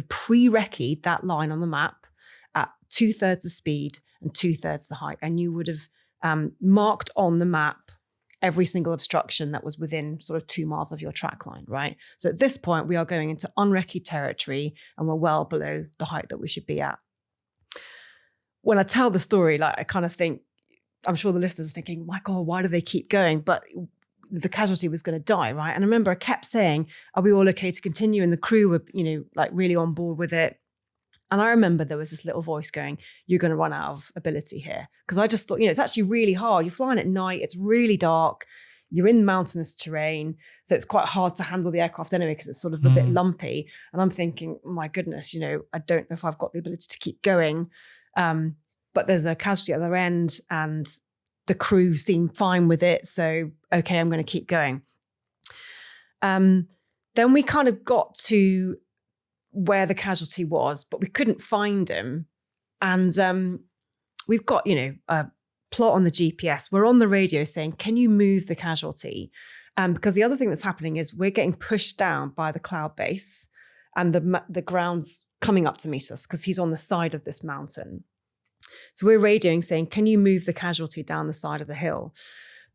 pre-recce'd that line on the map at 2/3 the speed and 2/3 the height. And you would have marked on the map every single obstruction that was within sort of 2 miles of your track line, right? So at this point, we are going into unrecce'd territory and we're well below the height that we should be at. When I tell the story, I kind of think, I'm sure the listeners are thinking, my God, why do they keep going? But the Casualty was going to die, right? And I remember I kept saying, are we all okay to continue? And the crew were, really on board with it. And I remember there was this little voice going, you're going to run out of ability here. Because I just thought, it's actually really hard. You're flying at night. It's really dark. You're in mountainous terrain. So it's quite hard to handle the aircraft anyway, because it's sort of a bit lumpy. And I'm thinking, my goodness, I don't know if I've got the ability to keep going. But there's a Casualty at the other end and the crew seem fine with it. So, okay, I'm going to keep going. Then we kind of got to where the Casualty was, but we couldn't find him. And we've got, a plot on the GPS. We're on the radio saying, can you move the Casualty? Because the other thing that's happening is we're getting pushed down by the cloud base and the ground's coming up to meet us because he's on the side of this mountain. So we're radioing saying, can you move the Casualty down the side of the hill?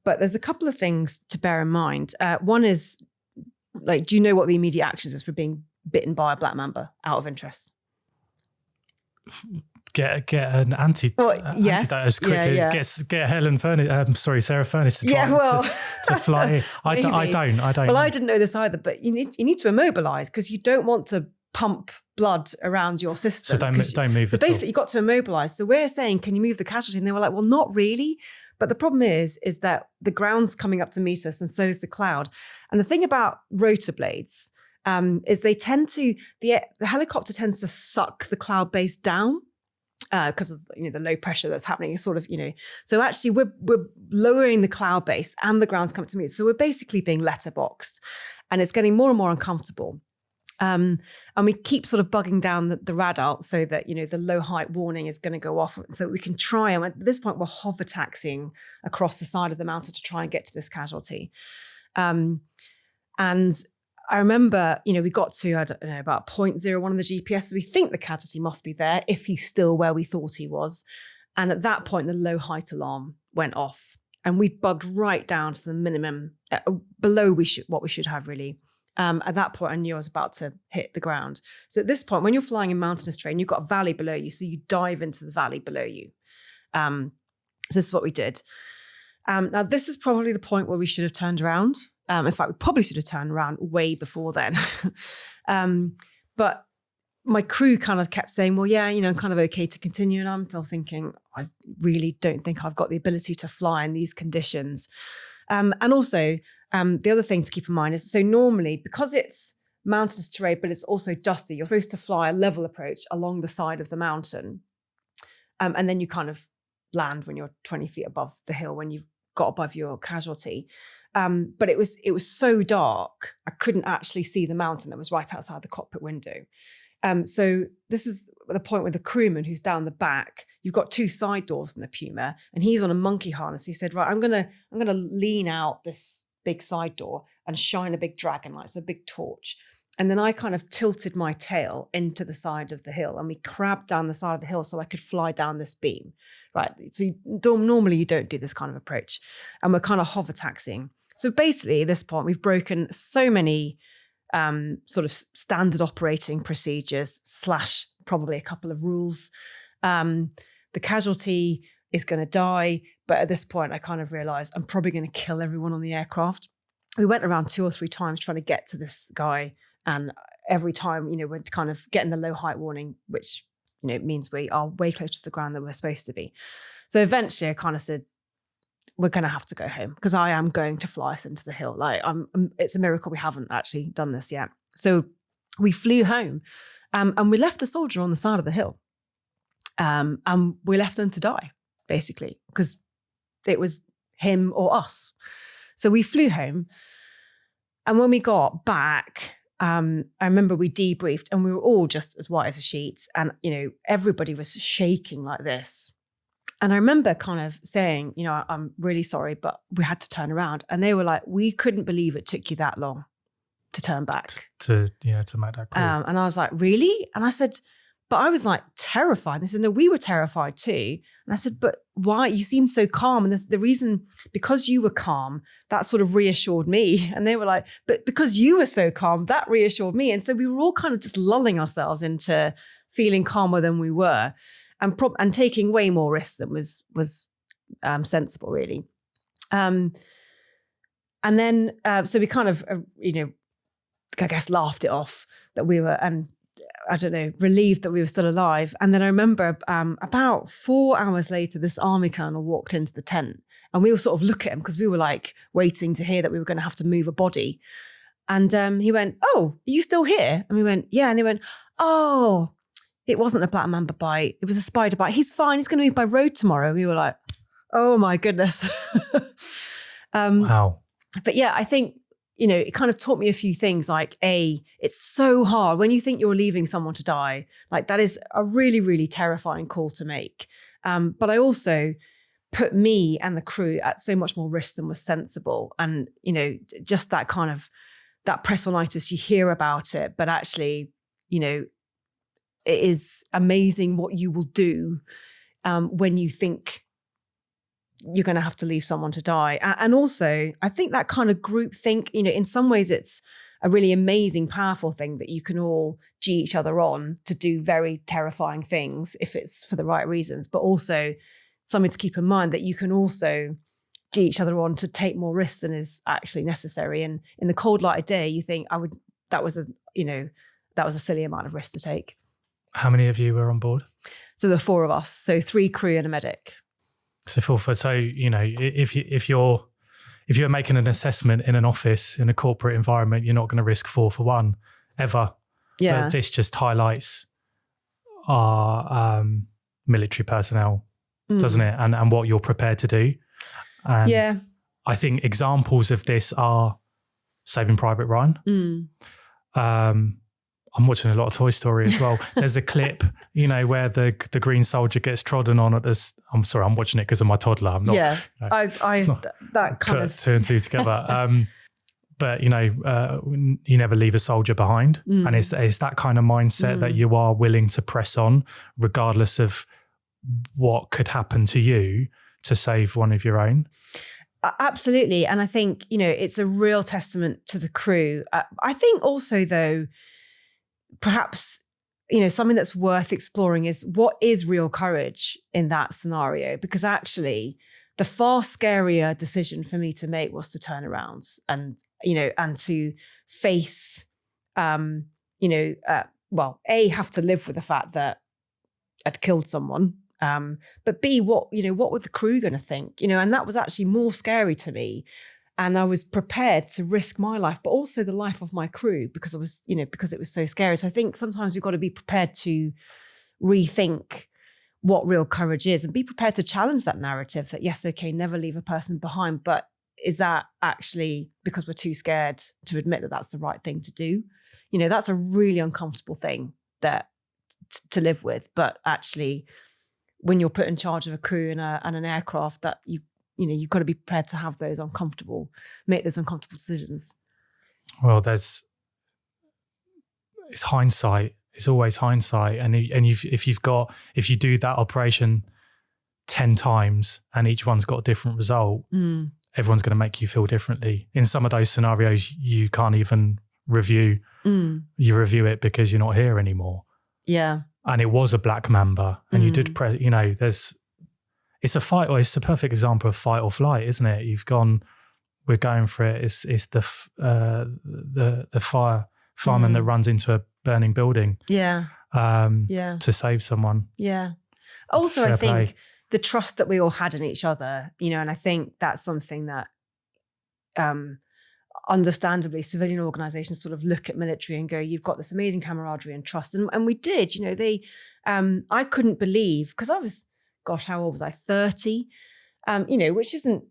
But there's a couple of things to bear in mind. One is, do you know what the immediate actions is for being bitten by a black mamba, out of interest? Get an antidote as quickly. Yeah. Get Sarah Furness to try to fly in. I don't. Well, I didn't know this either, but you need to immobilize because you don't want to pump blood around your system. So don't move. So basically, you've got to immobilize. So we're saying, can you move the Casualty? And they were like, well, not really. But the problem is that the ground's coming up to meet us, and so is the cloud. And the thing about rotor blades is they tend to the helicopter tends to suck the cloud base down. Because of the low pressure that's happening, it's sort of So actually, we're lowering the cloud base, and the ground's coming to meet. So we're basically being letterboxed, and it's getting more and more uncomfortable. And we keep sort of bugging down the radar so that the low height warning is going to go off, so we can try. And at this point, we're hover taxiing across the side of the mountain to try and get to this Casualty. And I remember, we got to, I don't know, about 0.01 on the GPS. So we think the Casualty must be there if he's still where we thought he was. And at that point, the low height alarm went off and we bugged right down to the minimum, below what we should have really. At that point, I knew I was about to hit the ground. So at this point, when you're flying in mountainous terrain, you've got a valley below you. So you dive into the valley below you. So this is what we did. Now, this is probably the point where we should have turned around. In fact, we probably should have turned around way before then. But my crew kind of kept saying, well, yeah, I'm kind of okay to continue. And I'm still thinking, I really don't think I've got the ability to fly in these conditions. And also, the other thing to keep in mind is, so normally, because it's mountainous terrain, but it's also dusty, you're supposed to fly a level approach along the side of the mountain. And then you kind of land when you're 20 feet above the hill, when you've got above your Casualty. But it was so dark, I couldn't actually see the mountain that was right outside the cockpit window. So this is the point where the crewman who's down the back, you've got 2 side doors in the Puma, and he's on a monkey harness. He said, right, I'm gonna lean out this big side door and shine a big dragon light, so a big torch. And then I kind of tilted my tail into the side of the hill, and we crabbed down the side of the hill so I could fly down this beam, right? So normally you don't do this kind of approach. And we're kind of hover taxiing. So basically at this point, we've broken so many sort of standard operating procedures / probably a couple of rules. The casualty is going to die. But at this point, I kind of realized I'm probably going to kill everyone on the aircraft. We went around 2 or 3 times trying to get to this guy. And every time, we're kind of getting the low height warning, which, means we are way closer to the ground than we're supposed to be. So eventually I kind of said, we're going to have to go home because I am going to fly us into the hill. Like it's a miracle we haven't actually done this yet. So we flew home and we left the soldier on the side of the hill. And we left them to die, basically, because it was him or us. So we flew home. And when we got back, I remember we debriefed and we were all just as white as a sheet. And, everybody was shaking like this. And I remember kind of saying, I'm really sorry, but we had to turn around. And they were like, we couldn't believe it took you that long to turn back. To make that call. And I was like, really? And I said, but I was like terrified. They said, no, we were terrified too. And I said, but why? You seemed so calm. And the reason, because you were calm, that sort of reassured me. And they were like, but because you were so calm, that reassured me. And so we were all kind of just lulling ourselves into feeling calmer than we were and taking way more risks than was sensible, really. And then, so we kind of, I guess laughed it off that we were, I don't know, relieved that we were still alive. And then I remember about 4 hours later, this army colonel walked into the tent and we all sort of look at him because we were like waiting to hear that we were going to have to move a body. And he went, oh, are you still here? And we went, yeah. And they went, oh, it wasn't a black mamba bite. It was a spider bite. He's fine. He's going to move by road tomorrow. We were like, oh my goodness. Wow. But yeah, I think, it kind of taught me a few things like it's so hard when you think you're leaving someone to die. Like that is a really, really terrifying call to make. But I also put me and the crew at so much more risk than was sensible. And, just that kind of, that pressonitis, you hear about it, but actually, it is amazing what you will do when you think you're going to have to leave someone to die. And also, I think that kind of group think, in some ways it's a really amazing, powerful thing that you can all G each other on to do very terrifying things if it's for the right reasons, but also something to keep in mind that you can also G each other on to take more risks than is actually necessary. And in the cold light of day, you think that was a silly amount of risk to take. How many of you were on board? So there were 4 of us, so 3 crew and a medic. So if you're making an assessment in an office in a corporate environment, you're not going to risk 4 for 1 ever. Yeah. But this just highlights our military personnel, doesn't it? And what you're prepared to do. And yeah. I think examples of this are Saving Private Ryan. I'm watching a lot of Toy Story as well. There's a clip, where the green soldier gets trodden on at this. I'm sorry, I'm watching it because of my toddler. I'm not. Yeah, that kind of 2 and 2 together. But you never leave a soldier behind, and it's that kind of mindset that you are willing to press on, regardless of what could happen to you, to save one of your own. Absolutely, and I think it's a real testament to the crew. I think also though, perhaps, something that's worth exploring is what is real courage in that scenario? Because actually the far scarier decision for me to make was to turn around and to face, have to live with the fact that I'd killed someone. But B, what were the crew going to think? And that was actually more scary to me. And I was prepared to risk my life, but also the life of my crew because it was so scary. So I think sometimes we've got to be prepared to rethink what real courage is and be prepared to challenge that narrative that, yes, okay, never leave a person behind. But is that actually because we're too scared to admit that that's the right thing to do? That's a really uncomfortable thing to live with. But actually, when you're put in charge of a crew and an aircraft, that you've got to be prepared to make those uncomfortable decisions. Well, there's it's hindsight. It's always hindsight. And if you do that operation 10 times and each one's got a different result, everyone's going to make you feel differently. In some of those scenarios, you can't even review. You review it because you're not here anymore. Yeah. And it was a black mamba, and you did press, it's a fight, or it's a perfect example of fight or flight, isn't it? You've gone, we're going for it. It's the fireman that runs into a burning building. Yeah. To save someone. Yeah. Also, Fair I think play. the trust that we all had in each other, and I think that's something that understandably civilian organizations sort of look at military and go, you've got this amazing camaraderie and trust. And we did, I couldn't believe, because I was, how old was I? 30, which isn't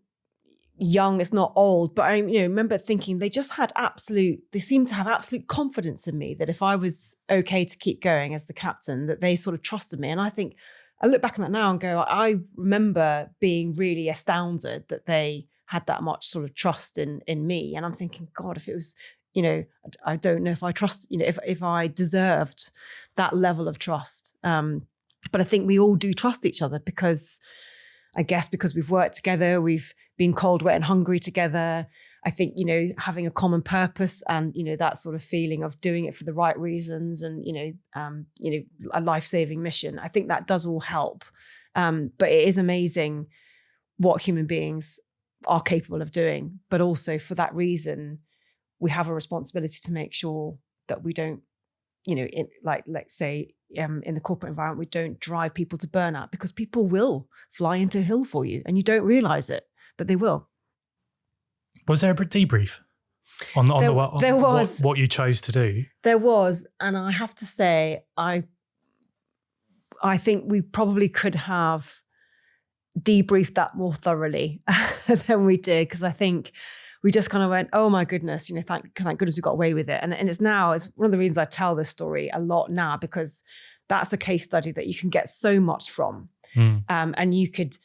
young, it's not old, but I remember thinking they seemed to have absolute confidence in me that if I was okay to keep going as the captain, that they sort of trusted me. And I think, I look back on that now and go, I remember being really astounded that they had that much sort of trust in me. And I'm thinking, God, if it was, I don't know if I trust, if I deserved that level of trust. But I think we all do trust each other because we've worked together, we've been cold, wet and hungry together. I think, having a common purpose and, that sort of feeling of doing it for the right reasons and, a life-saving mission. I think that does all help. But it is amazing what human beings are capable of doing. But also for that reason, we have a responsibility to make sure that we don't, let's say, in the corporate environment, we don't drive people to burnout, because people will fly into a hill for you and you don't realize it, but they will. Was there a debrief on what you chose to do? There was, and I have to say, I think we probably could have debriefed that more thoroughly than we did, because I think we just kind of went, oh my goodness, thank goodness we got away with it. And it's one of the reasons I tell this story a lot now, because that's a case study that you can get so much from. And you could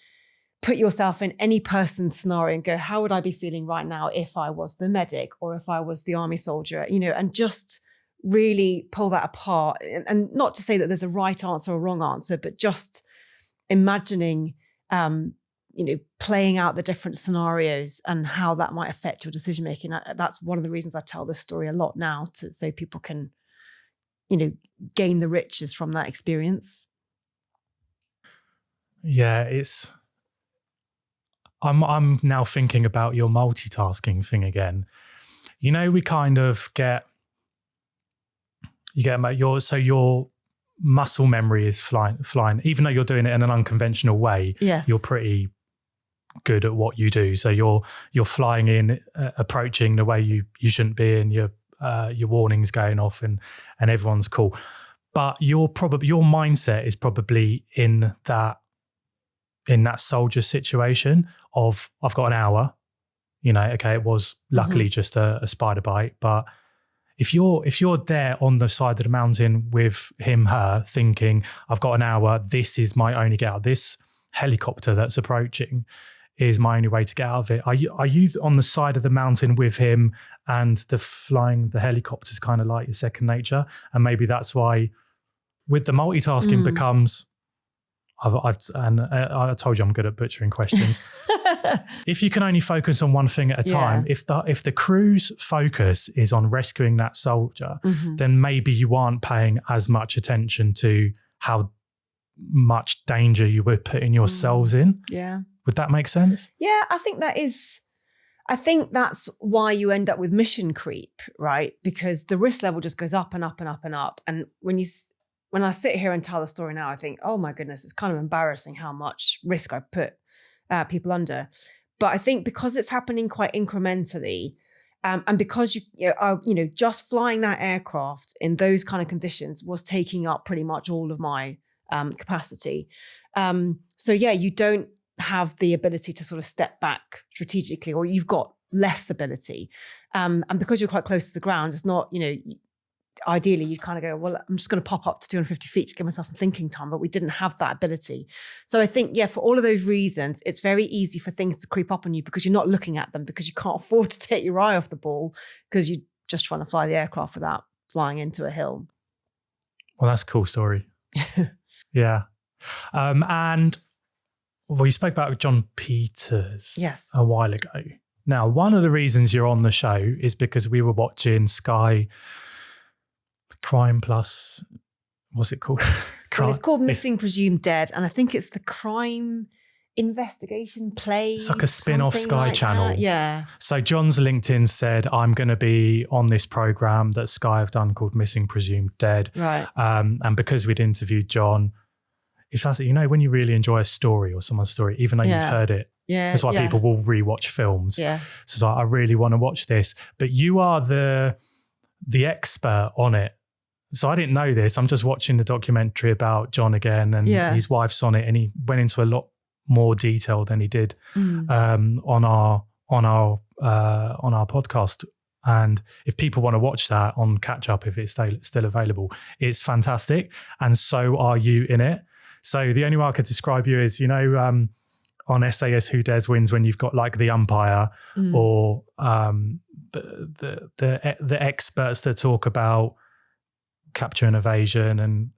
put yourself in any person's scenario and go, how would I be feeling right now if I was the medic or if I was the army soldier, and just really pull that apart. And not to say that there's a right answer or wrong answer, but just imagining, playing out the different scenarios and how that might affect your decision-making. That's one of the reasons I tell this story a lot now, so people can, gain the riches from that experience. Yeah, I'm now thinking about your multitasking thing again. We kind of your muscle memory is flying, even though you're doing it in an unconventional way. Yes. You're pretty good at what you do. So you're flying in, approaching the way you shouldn't be, and your warnings going off, and everyone's cool. But your mindset is probably in that soldier situation of, I've got an hour, okay, it was luckily just a spider bite, but if you're there on the side of the mountain with her thinking, I've got an hour, this is my only get out, this helicopter that's approaching is my only way to get out of it. Are you on the side of the mountain with him, and the helicopter's kind of like your second nature? And maybe that's why with the multitasking becomes, I told you I'm good at butchering questions. If you can only focus on one thing at a time, if the crew's focus is on rescuing that soldier, then maybe you aren't paying as much attention to how much danger you were putting yourselves in. Yeah. Would that make sense? Yeah, I think that's why you end up with mission creep, right? Because the risk level just goes up and up and up and up. And when I sit here and tell the story now, I think, oh my goodness, it's kind of embarrassing how much risk I put people under. But I think because it's happening quite incrementally, and because just flying that aircraft in those kind of conditions was taking up pretty much all of my capacity. So yeah, you don't have the ability to sort of step back strategically, or you've got less ability. And because you're quite close to the ground, it's not, ideally you'd kind of go, well, I'm just going to pop up to 250 feet to give myself some thinking time, but we didn't have that ability. So I think, for all of those reasons, it's very easy for things to creep up on you because you're not looking at them, because you can't afford to take your eye off the ball because you're just trying to fly the aircraft without flying into a hill. Well, that's a cool story. Yeah. And we spoke about John Peters a while ago. Now, one of the reasons you're on the show is because we were watching Sky Crime Plus. What's it called? Well, it's called Missing Presumed Dead, and I think it's the crime investigation play. It's like a spin-off Sky like Channel. That. Yeah. So John's LinkedIn said, I'm going to be on this program that Sky have done called Missing Presumed Dead. Right. And because we'd interviewed John, it's fascinating. You know, when you really enjoy a story or someone's story, even though you've heard it, that's why people will rewatch films. Yeah. So it's like, I really want to watch this. But you are the expert on it. So I didn't know this. I'm just watching the documentary about John again, and his wife's on it, and he went into a lot more detail than he did on our podcast. And if people want to watch that on Catch Up, if it's still available, it's fantastic. And so are you in it. So the only way I could describe you is, you know, on SAS Who Dares Wins, when you've got like the umpire or the experts that talk about capture and evasion and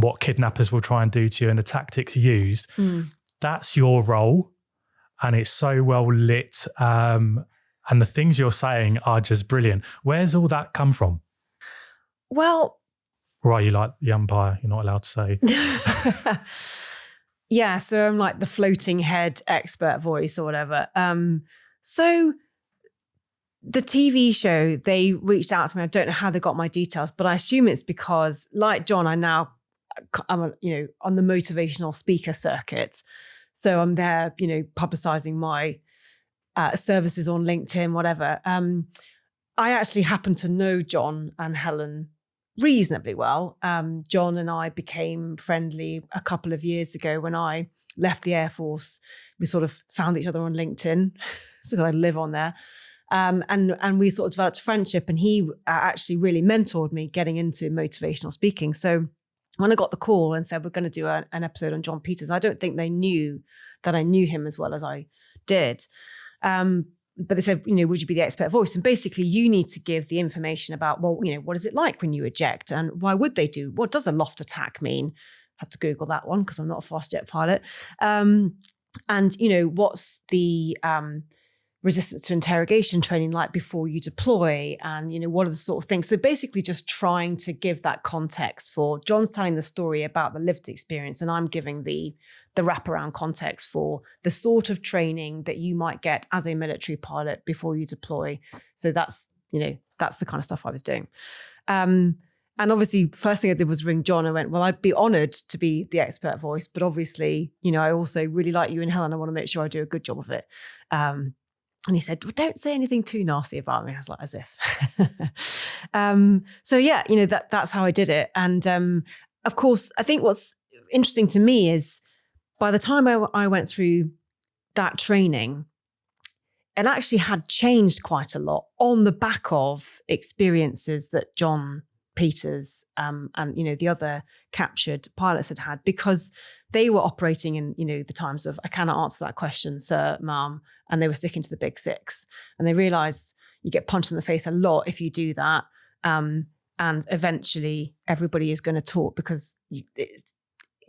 what kidnappers will try and do to you and the tactics used. That's your role, and it's so well lit. And the things you're saying are just brilliant. Where's all that come from? Well, or are you like the umpire? You're not allowed to say. Yeah, so I'm like the floating head expert voice or whatever. So the TV show, they reached out to me. I don't know how they got my details, but I assume it's because, like John, I'm on the motivational speaker circuit. So I'm there, you know, publicizing my services on LinkedIn, whatever. I actually happen to know John and Helen reasonably well. John and I became friendly a couple of years ago when I left the Air Force. We sort of found each other on LinkedIn, so I live on there. And we sort of developed a friendship, and he actually really mentored me getting into motivational speaking. So when I got the call and said, we're going to do an episode on John Peters, I don't think they knew that I knew him as well as I did. But they said, you know, would you be the expert voice? And basically you need to give the information about, well, you know, what is it like when you eject, and why would they do? What does a loft attack mean? Had to Google that one because I'm not a fast jet pilot. And, you know, what's the resistance to interrogation training like before you deploy, and, you know, what are the sort of things? So basically just trying to give that context for John's telling the story about the lived experience, and I'm giving the wraparound context for the sort of training that you might get as a military pilot before you deploy. So that's, you know, that's the kind of stuff I was doing. And obviously, first thing I did was ring John. I went, well, I'd be honored to be the expert voice, but obviously, you know, I also really like you and Helen. I want to make sure I do a good job of it. And he said, well, don't say anything too nasty about me. I was like, as if. So yeah, you know, that's how I did it. And of course, I think what's interesting to me is by the time I went through that training, it actually had changed quite a lot on the back of experiences that John Peters and, you know, the other captured pilots had, because they were operating in, you know, the times of, I cannot answer that question, sir, ma'am, and they were sticking to the big six. And they realized you get punched in the face a lot if you do that. And eventually everybody is going to talk because it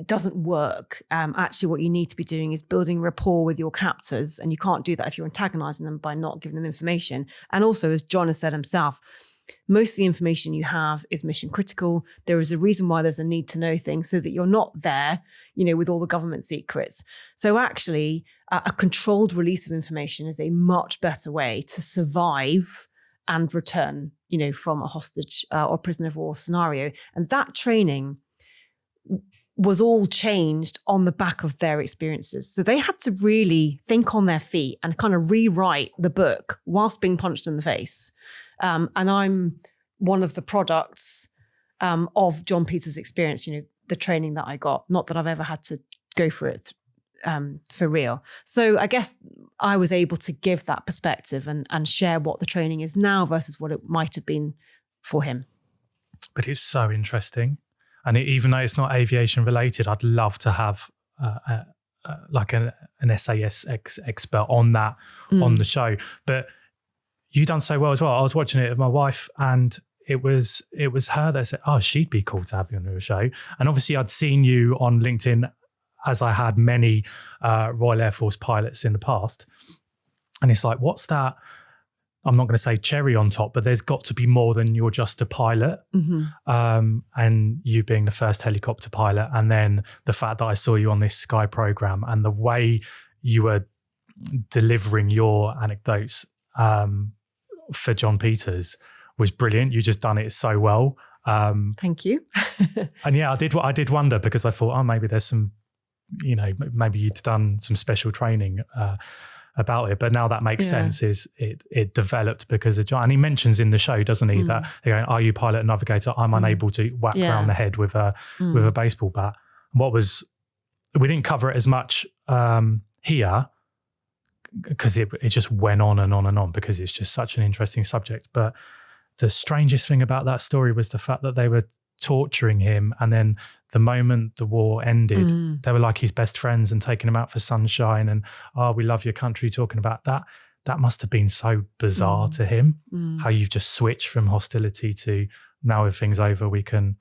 doesn't work. Actually, what you need to be doing is building rapport with your captors, and you can't do that if you're antagonizing them by not giving them information. And also, as John has said himself, most of the information you have is mission critical. There is a reason why there's a need to know things, so that you're not there, you know, with all the government secrets. So actually, a controlled release of information is a much better way to survive and return, you know, from a hostage or prisoner of war scenario. And that training was all changed on the back of their experiences. So they had to really think on their feet and kind of rewrite the book whilst being punched in the face. And I'm one of the products of John Peters' experience, you know, the training that I got. Not that I've ever had to go for it for real. So I guess I was able to give that perspective and share what the training is now versus what it might have been for him. But it's so interesting. And even though it's not aviation related, I'd love to have like an SAS expert on that, on the show. But you've done so well as well. I was watching it with my wife, and it was her that said, "Oh, she'd be cool to have you on the show." And obviously, I'd seen you on LinkedIn, as I had many Royal Air Force pilots in the past. And it's like, what's that? I'm not going to say cherry on top, but there's got to be more than you're just a pilot. And you being the first helicopter pilot, and then the fact that I saw you on this Sky program and the way you were delivering your anecdotes for John Peters was brilliant. You just done it so well. Thank you. And yeah, I did wonder, because I thought, oh, maybe there's some, maybe you'd done some special training about it. But now that makes sense. Is it developed because of John? And he mentions in the show, doesn't he, that they're going, "Are you pilot and navigator? I'm unable to whack around the head with a baseball bat." We didn't cover it as much here, because it just went on and on and on, because it's just such an interesting subject. But the strangest thing about that story was the fact that they were torturing him, and then the moment the war ended, they were like his best friends and taking him out for sunshine and, "Oh, we love your country," talking about that. That must have been so bizarre to him, how you've just switched from hostility to, now everything's over, we can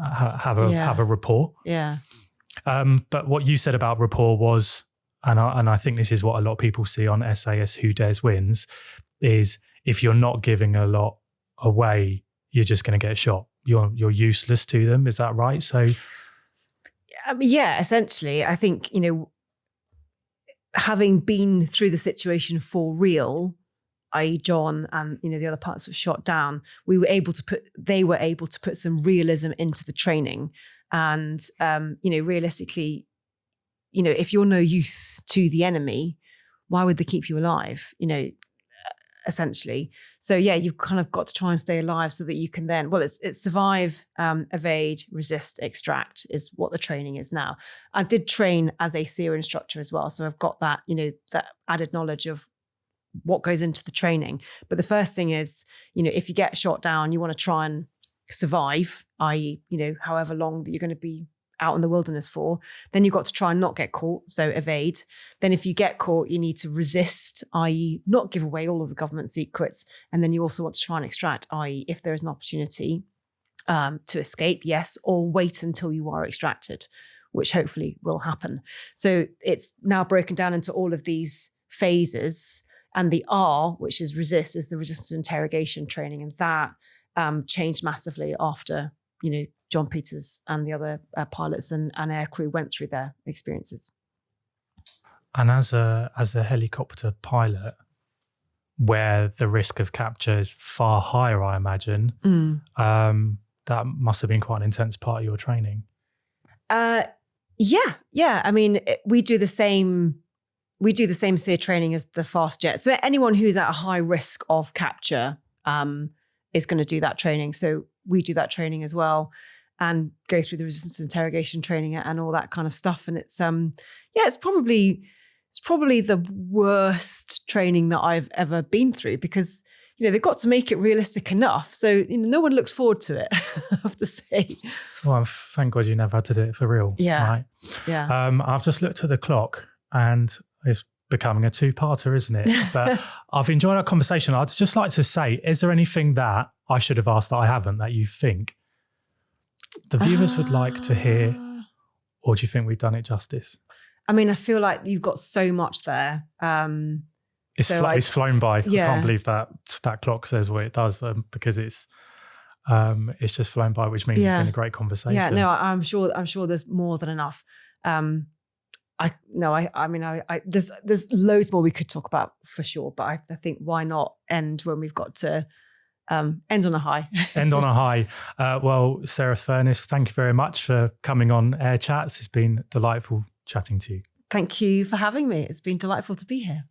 have a rapport. Yeah. But what you said about rapport was, and I think this is what a lot of people see on SAS Who Dares Wins, is if you're not giving a lot away, you're just going to get shot. You're useless to them. Is that right? So, yeah, essentially, I think, having been through the situation for real, i.e. John and, the other parts were shot down, they were able to put some realism into the training. And, realistically, if you're no use to the enemy, why would they keep you alive? Essentially. So yeah, you've kind of got to try and stay alive so that you can then, it's survive, evade, resist, extract is what the training is now. I did train as a SEER instructor as well. So I've got that, that added knowledge of what goes into the training. But the first thing is, if you get shot down, you want to try and survive, i.e., however long that you're going to be out in the wilderness for. Then you've got to try and not get caught, so evade. Then if you get caught, you need to resist, i.e. not give away all of the government secrets. And then you also want to try and extract, i.e. if there is an opportunity to escape, yes, or wait until you are extracted, which hopefully will happen. So it's now broken down into all of these phases. And the R, which is resist, is the resistance to interrogation training. And that changed massively after, John Peters and the other pilots and aircrew went through their experiences. And as a helicopter pilot, where the risk of capture is far higher, I imagine, that must have been quite an intense part of your training. Yeah. I mean, we do the same SEER training as the fast jet. So anyone who's at a high risk of capture is going to do that training. So we do that training as well, and go through the resistance to interrogation training and all that kind of stuff. And it's it's probably the worst training that I've ever been through, because they've got to make it realistic enough. So no one looks forward to it, I have to say. Well, thank God you never had to do it for real. Yeah. Right? Yeah. I've just looked at the clock, and it's becoming a two-parter, isn't it? But I've enjoyed our conversation. I'd just like to say, is there anything that I should have asked that I haven't, that you think the viewers would like to hear, or do you think we've done it justice? I mean, I feel like you've got so much there. It's flown by. Yeah. I can't believe that clock says what it does, because it's just flown by, which means it's been a great conversation. Yeah, no, I'm sure there's more than enough. There's loads more we could talk about for sure, but I think why not end when we've got to end on a high. End on a high. Well, Sarah Furness, thank you very much for coming on Airchats. It's been delightful chatting to you. Thank you for having me. It's been delightful to be here.